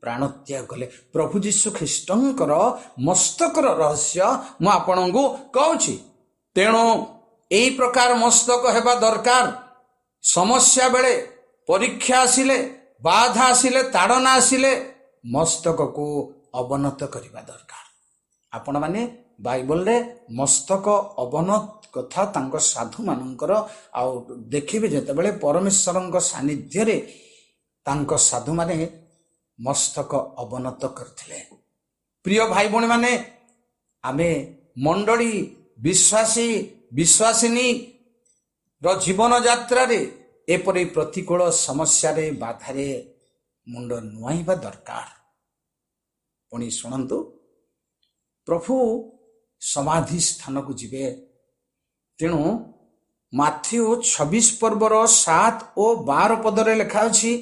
ପ୍ରାଣ ତ୍ୟାଗ କଲେ। ପ୍ରଭୁ ଯୀଶୁ ଖ୍ରୀଷ୍ଟଙ୍କର ମସ୍ତକର ରହସ୍ୟ ମୁଁ ଆପଣଙ୍କୁ କହୁଛି। ତେଣୁ ଏହି ପ୍ରକାର ମସ୍ତକ ହେବା ଦରକାର। ସମସ୍ୟା ବେଳେ, ପରୀକ୍ଷା ଆସିଲେ, ବାଧା ଆସିଲେ, ତାଡ଼ନା ଆସିଲେ ମସ୍ତକକୁ ଅବନତ କରିବା ଦରକାର। ଆପଣମାନେ ବାଇବଲରେ ମସ୍ତକ ଅବନତ କଥା ତାଙ୍କ ସାଧୁମାନଙ୍କର ଆଉ ଦେଖିବେ, ଯେତେବେଳେ ପରମେଶ୍ୱରଙ୍କ ସାନ୍ନିଧ୍ୟରେ ତାଙ୍କ ସାଧୁମାନେ ମସ୍ତକ ଅବନତ କରିଥିଲେ। ପ୍ରିୟ ଭାଇ ଭଉଣୀମାନେ, ଆମେ ମଣ୍ଡଳୀ ବିଶ୍ୱାସୀ ବିଶ୍ୱାସିନୀର ଜୀବନ ଯାତ୍ରାରେ ଏପରି ପ୍ରତିକୂଳ ସମସ୍ୟାରେ, ବାଧାରେ ମୁଣ୍ଡ ନୁଆଇବା ଦରକାର। ପୁଣି ଶୁଣନ୍ତୁ, ପ୍ରଭୁ ସମାଧି ସ୍ଥାନକୁ ଯିବେ। ତେଣୁ ମାଥ୍ୟୁ 26 ପର୍ବର 7 ଓ 12 ପଦରେ ଲେଖା ଅଛି,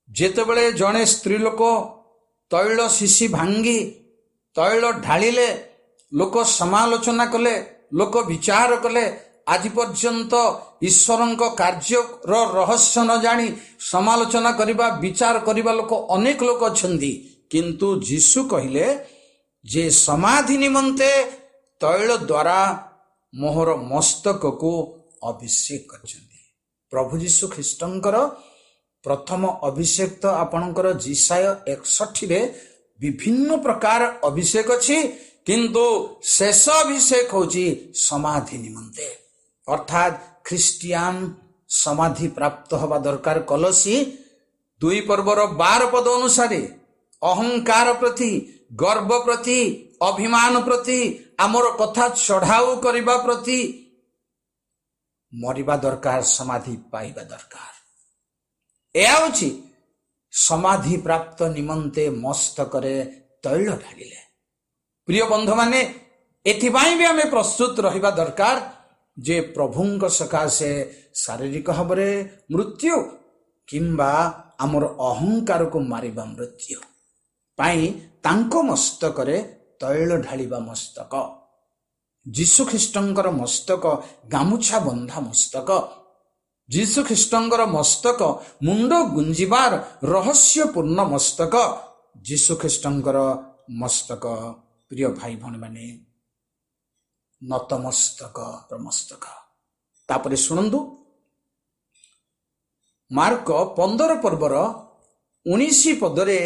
ଯେତେବେଳେ ଜଣେ ସ୍ତ୍ରୀ ଲୋକ ତୈଳ ଶିଶି ଭାଙ୍ଗି ତୈଳ ଢାଳିଲେ, ଲୋକ ସମାଲୋଚନା କଲେ, ଲୋକ ବିଚାର କଲେ। ଆଜି ପର୍ଯ୍ୟନ୍ତ ଈଶ୍ୱରଙ୍କ କାର୍ଯ୍ୟର ରହସ୍ୟ ନ ଜାଣି ସମାଲୋଚନା କରିବା, ବିଚାର କରିବା ଲୋକ ଅନେକ ଲୋକ ଅଛନ୍ତି। କିନ୍ତୁ ଯୀଶୁ କହିଲେ ଯେ ସମାଧି ନିମନ୍ତେ ତୈଳ ଦ୍ୱାରା ମୋହର ମସ୍ତକକୁ ଅଭିଷେକ କରିଛନ୍ତି। ପ୍ରଭୁ ଯୀଶୁ ଖ୍ରୀଷ୍ଟଙ୍କର ପ୍ରଥମ ଅଭିଷେକ ତ ଆପଣଙ୍କର ଜିସାୟ 61ରେ ବିଭିନ୍ନ ପ୍ରକାର ଅଭିଷେକ ଅଛି, କିନ୍ତୁ ଶେଷ ଅଭିଷେକ ହେଉଛି ସମାଧି ନିମନ୍ତେ। ଅର୍ଥାତ୍ ଖ୍ରୀଷ୍ଟିଆନ ସମାଧି ପ୍ରାପ୍ତ ହେବା ଦରକାର। କଲୋସି 2 ପର୍ବର 12 ପଦ ଅନୁସାରେ ଅହଙ୍କାର ପ୍ରତି, ଗର୍ବ ପ୍ରତି, ଅଭିମାନ ପ୍ରତି, ଆମର କଥା ଚଢ଼ାଉ କରିବା ପ୍ରତି ମରିବା ଦରକାର, ସମାଧି ପାଇବା ଦରକାର। ଏହା ହେଉଛି ସମାଧି ପ୍ରାପ୍ତ ନିମନ୍ତେ ମସ୍ତକରେ ତୈଳ ଢାଳିଲେ। ପ୍ରିୟ ବନ୍ଧୁମାନେ, ଏଥିପାଇଁ ବି ଆମେ ପ୍ରସ୍ତୁତ ରହିବା ଦରକାର ଯେ ପ୍ରଭୁଙ୍କ ସକାଶେ ଶାରୀରିକ ଭାବରେ ମୃତ୍ୟୁ କିମ୍ବା ଆମର ଅହଙ୍କାରକୁ ମାରିବା ମୃତ୍ୟୁ ପାଇଁ ତାଙ୍କ ମସ୍ତକରେ ତୈଳ ଢାଳିବା ମସ୍ତକ। ଯୀଶୁ ଖ୍ରୀଷ୍ଟଙ୍କର ମସ୍ତକ ଗାମୁଛା ବନ୍ଧା ମସ୍ତକ। ଯୀଶୁ ଖ୍ରୀଷ୍ଟଙ୍କର ମସ୍ତକ ମୁଣ୍ଡ ଗୁଞ୍ଜିବାର ରହସ୍ୟପୂର୍ଣ୍ଣ ମସ୍ତକ। ଯୀଶୁ ଖ୍ରୀଷ୍ଟଙ୍କର ମସ୍ତକ, ପ୍ରିୟ ଭାଇ ଭଉଣୀମାନେ, ନତମସ୍ତକର ମସ୍ତକ। ତାପରେ ଶୁଣନ୍ତୁ, ମାର୍କ 15 ପର୍ବର 19 ପଦରେ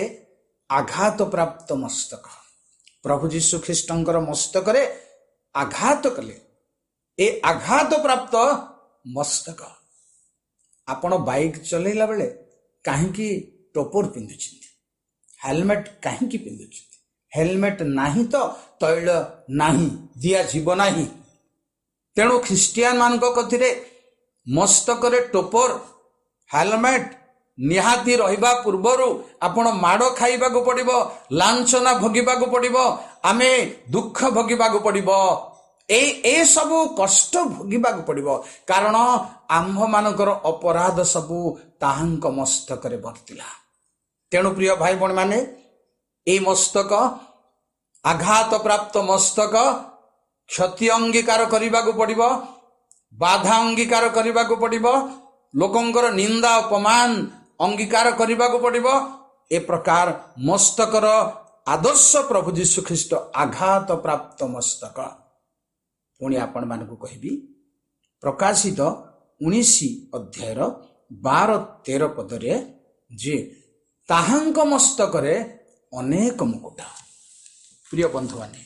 ଆଘାତ ପ୍ରାପ୍ତ ମସ୍ତକ। ପ୍ରଭୁ ଯୀଶୁ ଖ୍ରୀଷ୍ଟଙ୍କର ମସ୍ତକରେ ଆଘାତ କଲେ। ଏ ଆଘାତ ପ୍ରାପ୍ତ ମସ୍ତକ। ଆପଣ ବାଇକ୍ ଚଲେଇଲା ବେଳେ କାହିଁକି ଟୋପର ପିନ୍ଧୁଛନ୍ତି? ହେଲମେଟ୍ କାହିଁକି ପିନ୍ଧୁଛନ୍ତି? ହେଲମେଟ୍ ନାହିଁ ତ ତୈଳ ନାହିଁ, ଦିଆଯିବ ନାହିଁ। ତେଣୁ ଖ୍ରୀଷ୍ଟିଆନ ମାନଙ୍କ କଥିରେ ମସ୍ତକରେ ଟୋପର, ହେଲମେଟ୍ ନିହାତି ରହିବା ପୂର୍ବରୁ ଆପଣ ମାଡ଼ ଖାଇବାକୁ ପଡ଼ିବ, ଲାଞ୍ଛନା ଭୋଗିବାକୁ ପଡ଼ିବ, ଆମେ ଦୁଃଖ ଭୋଗିବାକୁ ପଡ଼ିବ, ଏସବୁ କଷ୍ଟ ଭୋଗିବାକୁ ପଡ଼ିବ। କାରଣ ଆମ୍ଭମାନଙ୍କର ଅପରାଧ ସବୁ ତାହାଙ୍କ ମସ୍ତକରେ ବର୍ତ୍ତିଲା। ତେଣୁ ପ୍ରିୟ ଭାଇ ଭଉଣୀ ମାନେ, এই ମସ୍ତକ, ଆଘାତ ପ୍ରାପ୍ତ ମସ୍ତକ, କ୍ଷତି ଅଙ୍ଗୀକାର କରିବାକୁ ପଡ଼ିବ, ବାଧା ଅଙ୍ଗୀକାର କରିବାକୁ ପଡ଼ିବ, ଲୋକଙ୍କର ନିନ୍ଦା ଅପମାନ ଅଙ୍ଗୀକାର କରିବାକୁ ପଡ଼ିବ। ଏ ପ୍ରକାର ମସ୍ତକର ଆଦର୍ଶ ପ୍ରଭୁ ଯୀଶୁ ଖ୍ରୀଷ୍ଟ ଆଘାତ ପ୍ରାପ୍ତ ମସ୍ତକ। ପୁଣି ଆପଣମାନଙ୍କୁ କହିବି, ପ୍ରକାଶିତ 19 ଅଧ୍ୟାୟର 12-13 ପଦରେ ଯେ ତାହାଙ୍କ ମସ୍ତକରେ ଅନେକ ମୁକୁଟ। प्रिय बंधु माने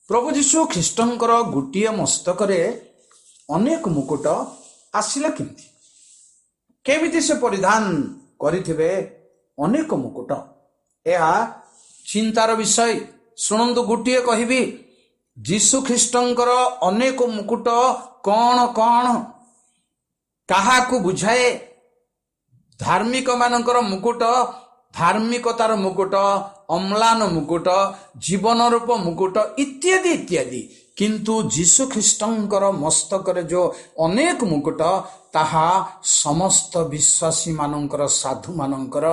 प्रभु यीशु ख्रीष्टंकर गोटे मस्तक अनेक मुकुट आसिला केमिति से परिधान करिथिबे अनेक मुकुट यह चिंतार विषय। शुणु गोटे कहबी यीशु ख्रीष्टंकर अनेक मुकुट कौन कौन काहाकू बुझाए। धार्मिक मानकर मुकुट धार्मिकतार मुकुट अम्लान मुकुट जीवन रूप मुकुट इत्यादि इत्यादि किंतु यीशु ख्रीष्टंकर मस्तक जो अनेक मुकुट ताहा समस्त विश्वासी मानकर साधु मानकर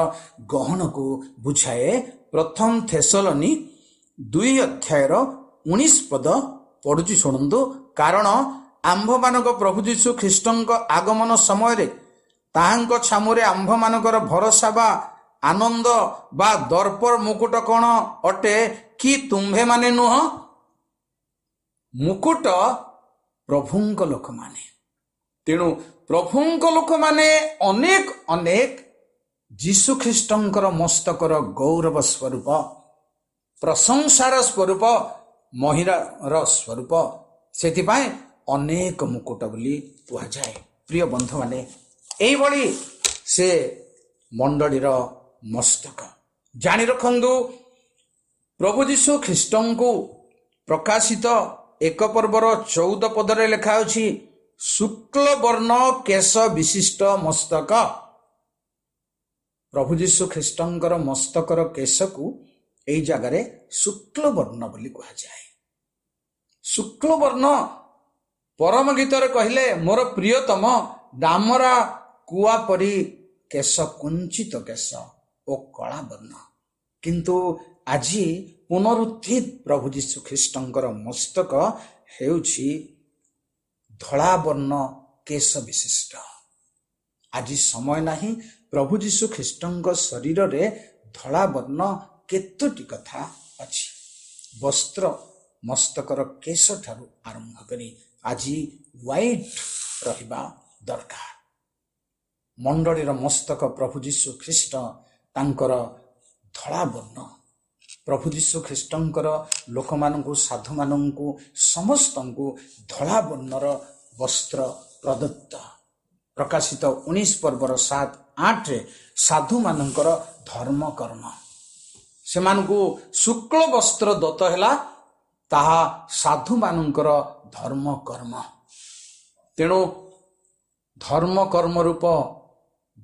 गहन को बुझाए। प्रथम थेसलोनी 2:19 पद पढ़ुची शुणु। कारण आंभ मानक प्रभु यीशु ख्रीष्टंक आगमन समय ताहांक छामुरे आंभ मानकर भरोसा बा आनंद बा दर्पर मुकुट कौन अटे कि तुम्भे माने नुह। मुकुट प्रभुंक लोक माने। तेणु प्रभुंक लोक माने अनेक अनेक यीशु ख्रीष्टंकर मस्तकर गौरव स्वरूप प्रशंसार स्वरूप महिरार स्वरूप सेथिपाई अनेक मुकुट बोली कुहा जाए। प्रिय बंधु माने एई भली से मंडलीर मस्तक जानि रखंदु। प्रभु यीशु ख्रीष्टंकु प्रकाशित 1 पर्वर 14 पदरे लेखा अछि शुक्ल वर्ण केश विशिष्ट मस्तक। प्रभु यीशु ख्रीष्टंकर मस्तकर केश को एई जगारे शुक्ल वर्ण बोली कुहा जाए। शुक्ल वर्ण परम गीतर कहले मोर प्रियतम डामरा कुआ परी केश कुंचित केश ओ कला वर्ण। किंतु आज पुनरुत्थित प्रभु यीशु ख्रीष्टंकर मस्तक हेउछि धला वर्ण केश विशिष्ट। आज समय नाही प्रभु यीशु ख्रीष्टंक शरीर रे धला वर्ण केतोटी कथा अछि। वस्त्र मस्तकर केश ठारू आरंभ करी आज व्हाइट रहिबा दरकार। मंडलीर मस्तक प्रभु यीशु ख्रीष्ट तांकर धला वर्ण। प्रभु यीशु ख्रीष्टंकर लोक मानकु साधु मानकु समस्तंकु धला वर्णर वस्त्र प्रदत्त। प्रकाशित 19 पर्वर 7-8 रे साधु मानकर धर्म कर्म से मानकु शुक्ल वस्त्र दत्त हैला ताहा साधु मानकर धर्म कर्म। तेणु धर्म कर्म रूप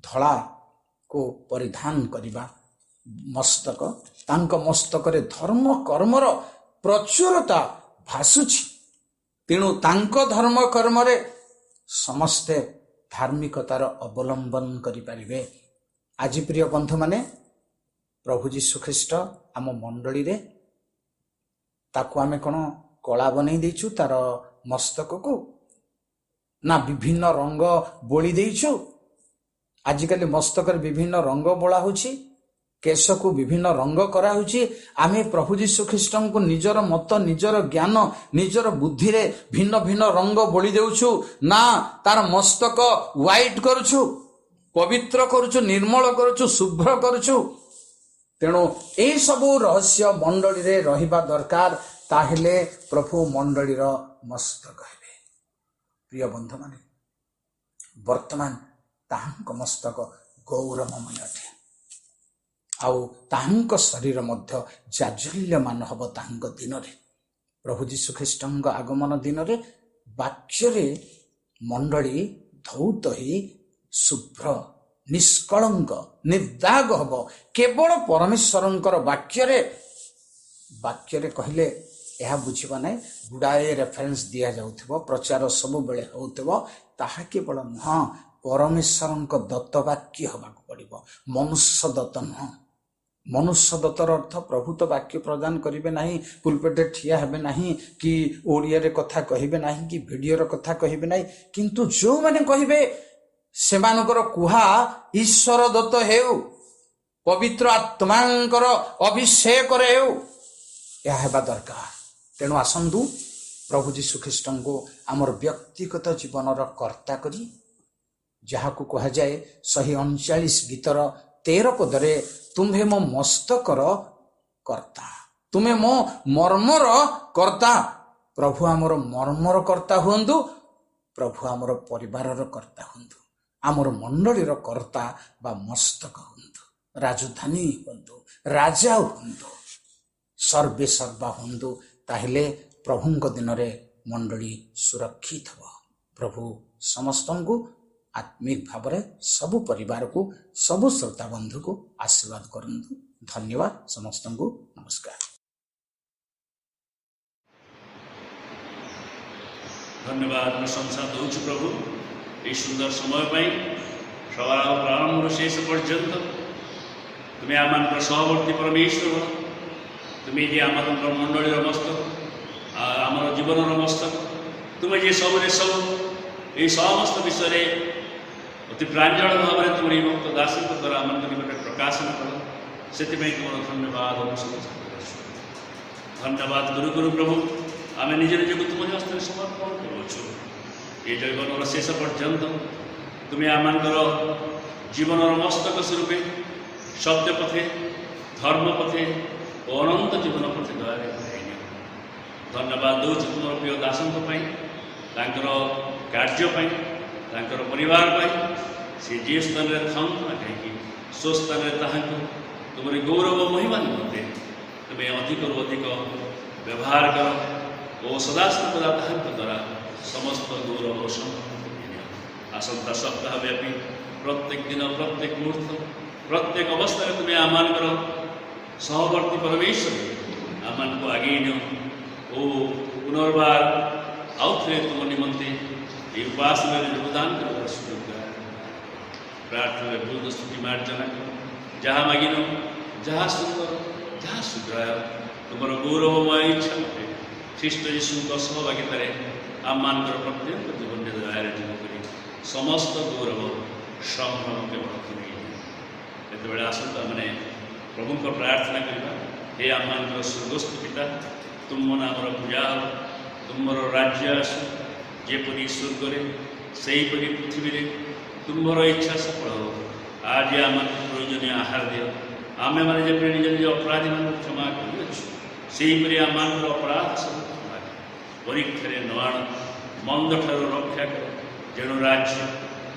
धला को परिधान करिबा मस्तक तांक मस्तक रे धर्म कर्मर प्रचुरता भासुछि। तेणु तांक धर्म कर्म रे समस्ते धार्मिकतार अवलंबन करि परिबे। आज प्रिय बंधु माने प्रभु यीशु ख्रीष्ट आम मंडली रे ताकू आमे कोन कला बनै देइछु तार मस्तक को ना विभिन्न रंग बोली देइछु। आजिकली मस्तक विभिन्न रंग बोला होछि केश को विभिन्न रंग करा होछि। आमे प्रभु यीशु ख्रीष्ट को निजर मत निजर ज्ञान निजर बुद्धि रे भिन्न भिन्न रंग बोली देउछु ना तार मस्तक व्हाइट करूछु पवित्र करूछु निर्मल करूछु शुभ्र करूछु। तेणु एई सबु रहस्य मंडली रे रहिबा दरकार ताहेले प्रभु मंडलीर मस्तक हेबे। प्रिय बंधु माने वर्तमान ताहांक मस्तक गौरवमय अटे आउ ताहांक शरीर मध्य जाज्वल्यमान हब ताहांक दिन रे प्रभु यीशु ख्रीष्टंक आगमन दिन रे वाक्य रे मंडली धौत ही शुभ्र निष्कलंक निर्दाग हब केवल परमेश्वरंकर वाक्य रे कहले यह बुझिबा नै गुडाए रेफरेंस दिया जाउथबो प्रचार सब बेले होउथबो ताहा केवल नुह परमेश्वरंक दत्त वाक्य हबाक पड़िबो मनुष्य दत्त नुह। मनुष्य दत्तर अर्थ प्रभु तो वाक्य प्रदान करिवे नाही पुलपेटे ठिया हेबे नाही कि ओडिया रे कथा कहिबे नाही कि वीडियो रे कथा कहिबे नाही किंतु जो माने कहिबे सेमानकर कुहा ईश्वर दत्त हेउ पवित्र आत्मांकर अभिषेक रे हेउ या हेबा दरकार। तेणु आसंदु प्रभु यीशु ख्रीष्ट को आमर व्यक्तिगत जीवन कर्ता करी जहाकू कहा जाए 139 गीतर 13 पदरे तुम्हे मो मस्तकर कर्ता ତୁମେ ମୋ ମର୍ମର କର୍ତ୍ତା। ପ୍ରଭୁ ଆମର ମର୍ମର କର୍ତ୍ତା ହୁଅନ୍ତୁ, ପ୍ରଭୁ ଆମର ପରିବାରର କର୍ତ୍ତା ହୁଅନ୍ତୁ, ଆମର ମଣ୍ଡଳୀର କର୍ତ୍ତା ବା ମସ୍ତକ ହୁଅନ୍ତୁ, ରାଜଧାନୀ ହୁଅନ୍ତୁ, ରାଜା ହୁଅନ୍ତୁ, ସର୍ବେ ସର୍ବା ହୁଅନ୍ତୁ। ତାହେଲେ ପ୍ରଭୁଙ୍କ ଦିନରେ ମଣ୍ଡଳୀ ସୁରକ୍ଷିତ ହେବ। ପ୍ରଭୁ ସମସ୍ତଙ୍କୁ ଆତ୍ମିକ ଭାବରେ ସବୁ ପରିବାରକୁ, ସବୁ ଶ୍ରୋତା ବନ୍ଧୁକୁ ଆଶୀର୍ବାଦ କରନ୍ତୁ। ଧନ୍ୟବାଦ ସମସ୍ତଙ୍କୁ, ନମସ୍କାର। ଧନ୍ୟବାଦ ପ୍ରଶଂସା ଦେଉଛୁ ପ୍ରଭୁ ଏହି ସୁନ୍ଦର ସମୟ ପାଇଁ। ସକାଳ ପ୍ରାରମ୍ଭରୁ ଶେଷ ପର୍ଯ୍ୟନ୍ତ ତୁମେ ଆମମାନଙ୍କର ସହବର୍ତ୍ତୀ ପରମେଶ୍ୱର, ତୁମେ ଯେ ଆମମାନଙ୍କର ମଣ୍ଡଳୀର ମସ୍ତକ, ଆମର ଜୀବନର ମସ୍ତକ, ତୁମେ ଯେ ସବୁରେ ସବୁ, ଏହି ସମସ୍ତ ବିଷୟରେ ଅତି ପ୍ରାଞ୍ଜଳ ଭାବରେ ତୁମର ଏହି ଭକ୍ତ ଦାସଙ୍କ ଦ୍ୱାରା ଆମମାନଙ୍କ ନିକଟରେ ପ୍ରକାଶନ କର। ସେଥିପାଇଁ ତୁମର ଧନ୍ୟବାଦ ଧନ୍ୟବାଦ ଗୁରୁ ପ୍ରଭୁ। ଆମେ ନିଜ ନିଜକୁ ତୁମ ହସ୍ତରେ ସମର୍ପଣ କରୁଅଛୁ। ଏ ଜୀବନର ଶେଷ ପର୍ଯ୍ୟନ୍ତ ତୁମେ ଆମମାନଙ୍କର ଜୀବନର ମସ୍ତକ ସ୍ୱରୂପେ ସତ୍ୟ ପଥେ, ଧର୍ମ ପଥେ ଓ ଅନନ୍ତ ଜୀବନ ପଥେ ଦୟାରେ ବଢ଼ାଇନିଅ। ଧନ୍ୟବାଦ ଦେଉଛୁ ତୁମର ପ୍ରିୟ ଦାସଙ୍କ ପାଇଁ, ତାଙ୍କର କାର୍ଯ୍ୟ ପାଇଁ, ତାଙ୍କର ପରିବାର ପାଇଁ। ସେ ଯେ ସ୍ଥାନରେ ଥାନ୍ତୁ ନା କାହିଁକି, ସ୍ୱସ୍ଥାନରେ ତାହାଙ୍କୁ ତୁମର ଗୌରବ ମହିମା ନିମନ୍ତେ ତୁମେ ଅଧିକରୁ ଅଧିକ ବ୍ୟବହାର କର ଓ ସଦାସର୍ବଦା ତାହାଙ୍କ ଦ୍ୱାରା ସମସ୍ତ ଗୌରବ ସମ୍ମାନ। ଆସନ୍ତା ସପ୍ତାହ ବ୍ୟାପୀ ପ୍ରତ୍ୟେକ ଦିନ, ପ୍ରତ୍ୟେକ ମୁହୂର୍ତ୍ତ, ପ୍ରତ୍ୟେକ ଅବସ୍ଥାରେ ତୁମେ ଆମମାନଙ୍କର ସହବର୍ତ୍ତୀ ପରମେଶ୍ୱର ଆମମାନଙ୍କୁ ଆଗେଇ ନିଅ ଓ ପୁନର୍ବାର ଆଉ ଥରେ ତୁମ ନିମନ୍ତେ ଏହି ଉପାସନାରେ ଯୋଗଦାନ କରିବାର ସୁଯୋଗ ପ୍ରାର୍ଥନାରେ ବହୁତ ସ୍ତୁତି ମାର୍ଜନା କର। ଯାହା ମାଗିନ, ଯାହା ସୁନ୍ଦର, ଯାହା ସୁଗ୍ରାୟ ତୁମର ଗୌରବମୟ ଇଚ୍ଛା ଅଟେ। ଖ୍ରୀଷ୍ଟ ଯୀଶୁଙ୍କ ସହଭାଗିତାରେ ଆମମାନଙ୍କର ପ୍ରତ୍ୟେକ ଜୀବନରେ ଦୟାରେ ଜୀବ କରି ସମସ୍ତ ଗୌରବ ସମ୍ଭ୍ରମ କେବଳ ତୁମେ। ଯେତେବେଳେ ଆସନ୍ତୁ ଆମେ ପ୍ରଭୁଙ୍କ ପ୍ରାର୍ଥନା କରିବା, ହେ ଆମମାନଙ୍କର ସ୍ୱର୍ଗସ୍ଥ ପିତା, ତୁମ ନାମର ପୂଜା ହେବ, ତୁମର ରାଜ୍ୟ ଆସୁ, ଯେପରି ସ୍ୱର୍ଗରେ ସେହିପରି ପୃଥିବୀରେ ତୁମର ଇଚ୍ଛା ସଫଳ ହେବ। ଆଜି ଆମମାନଙ୍କୁ ପ୍ରয়োଜନୀୟ ଆହାର ଦିଅ। ଆମେମାନେ ଯେପରି ନିଜ ନିଜ ଅପରାଧୀମାନଙ୍କୁ କ୍ଷମା କରିଅଛୁ, ସେହିପରି ଆମମାନଙ୍କର ଅପରାଧ ସବୁ କ୍ଷମା କର। ପରୀକ୍ଷାରେ ନ ଆଣ, ମନ୍ଦଠାରୁ ରକ୍ଷା କର। ଯେଣୁ ରାଜ୍ୟ,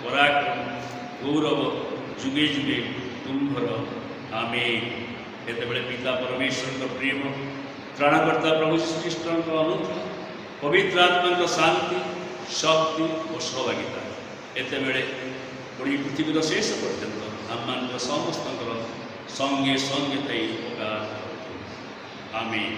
ପରାକ୍ରମ, ଗୌରବ ଯୁଗେ ଯୁଗେ ତୁମ୍ଭର। ଆମେନ୍। କେତେବେଳେ ପିତା ପରମେଶ୍ୱରଙ୍କ ପ୍ରେମ, ତ୍ରାଣକର୍ତ୍ତା ପ୍ରଭୁ ଶ୍ରୀଖ୍ରୀଷ୍ଟଙ୍କ ଅନୁଗ୍ରହ, ପବିତ୍ର ଆତ୍ମାଙ୍କ ଶାନ୍ତି, ଶକ୍ତି ଓ ସହଭାଗିତା ଏତେବେଳେ ପୁଣି ପୃଥିବୀର ଶେଷ ପର୍ଯ୍ୟନ୍ତ ଆମମାନଙ୍କ ସମସ୍ତଙ୍କର ସଙ୍ଗେ ସଙ୍ଗେ ଥାଇ ଉପକାର। ଆମେନ୍।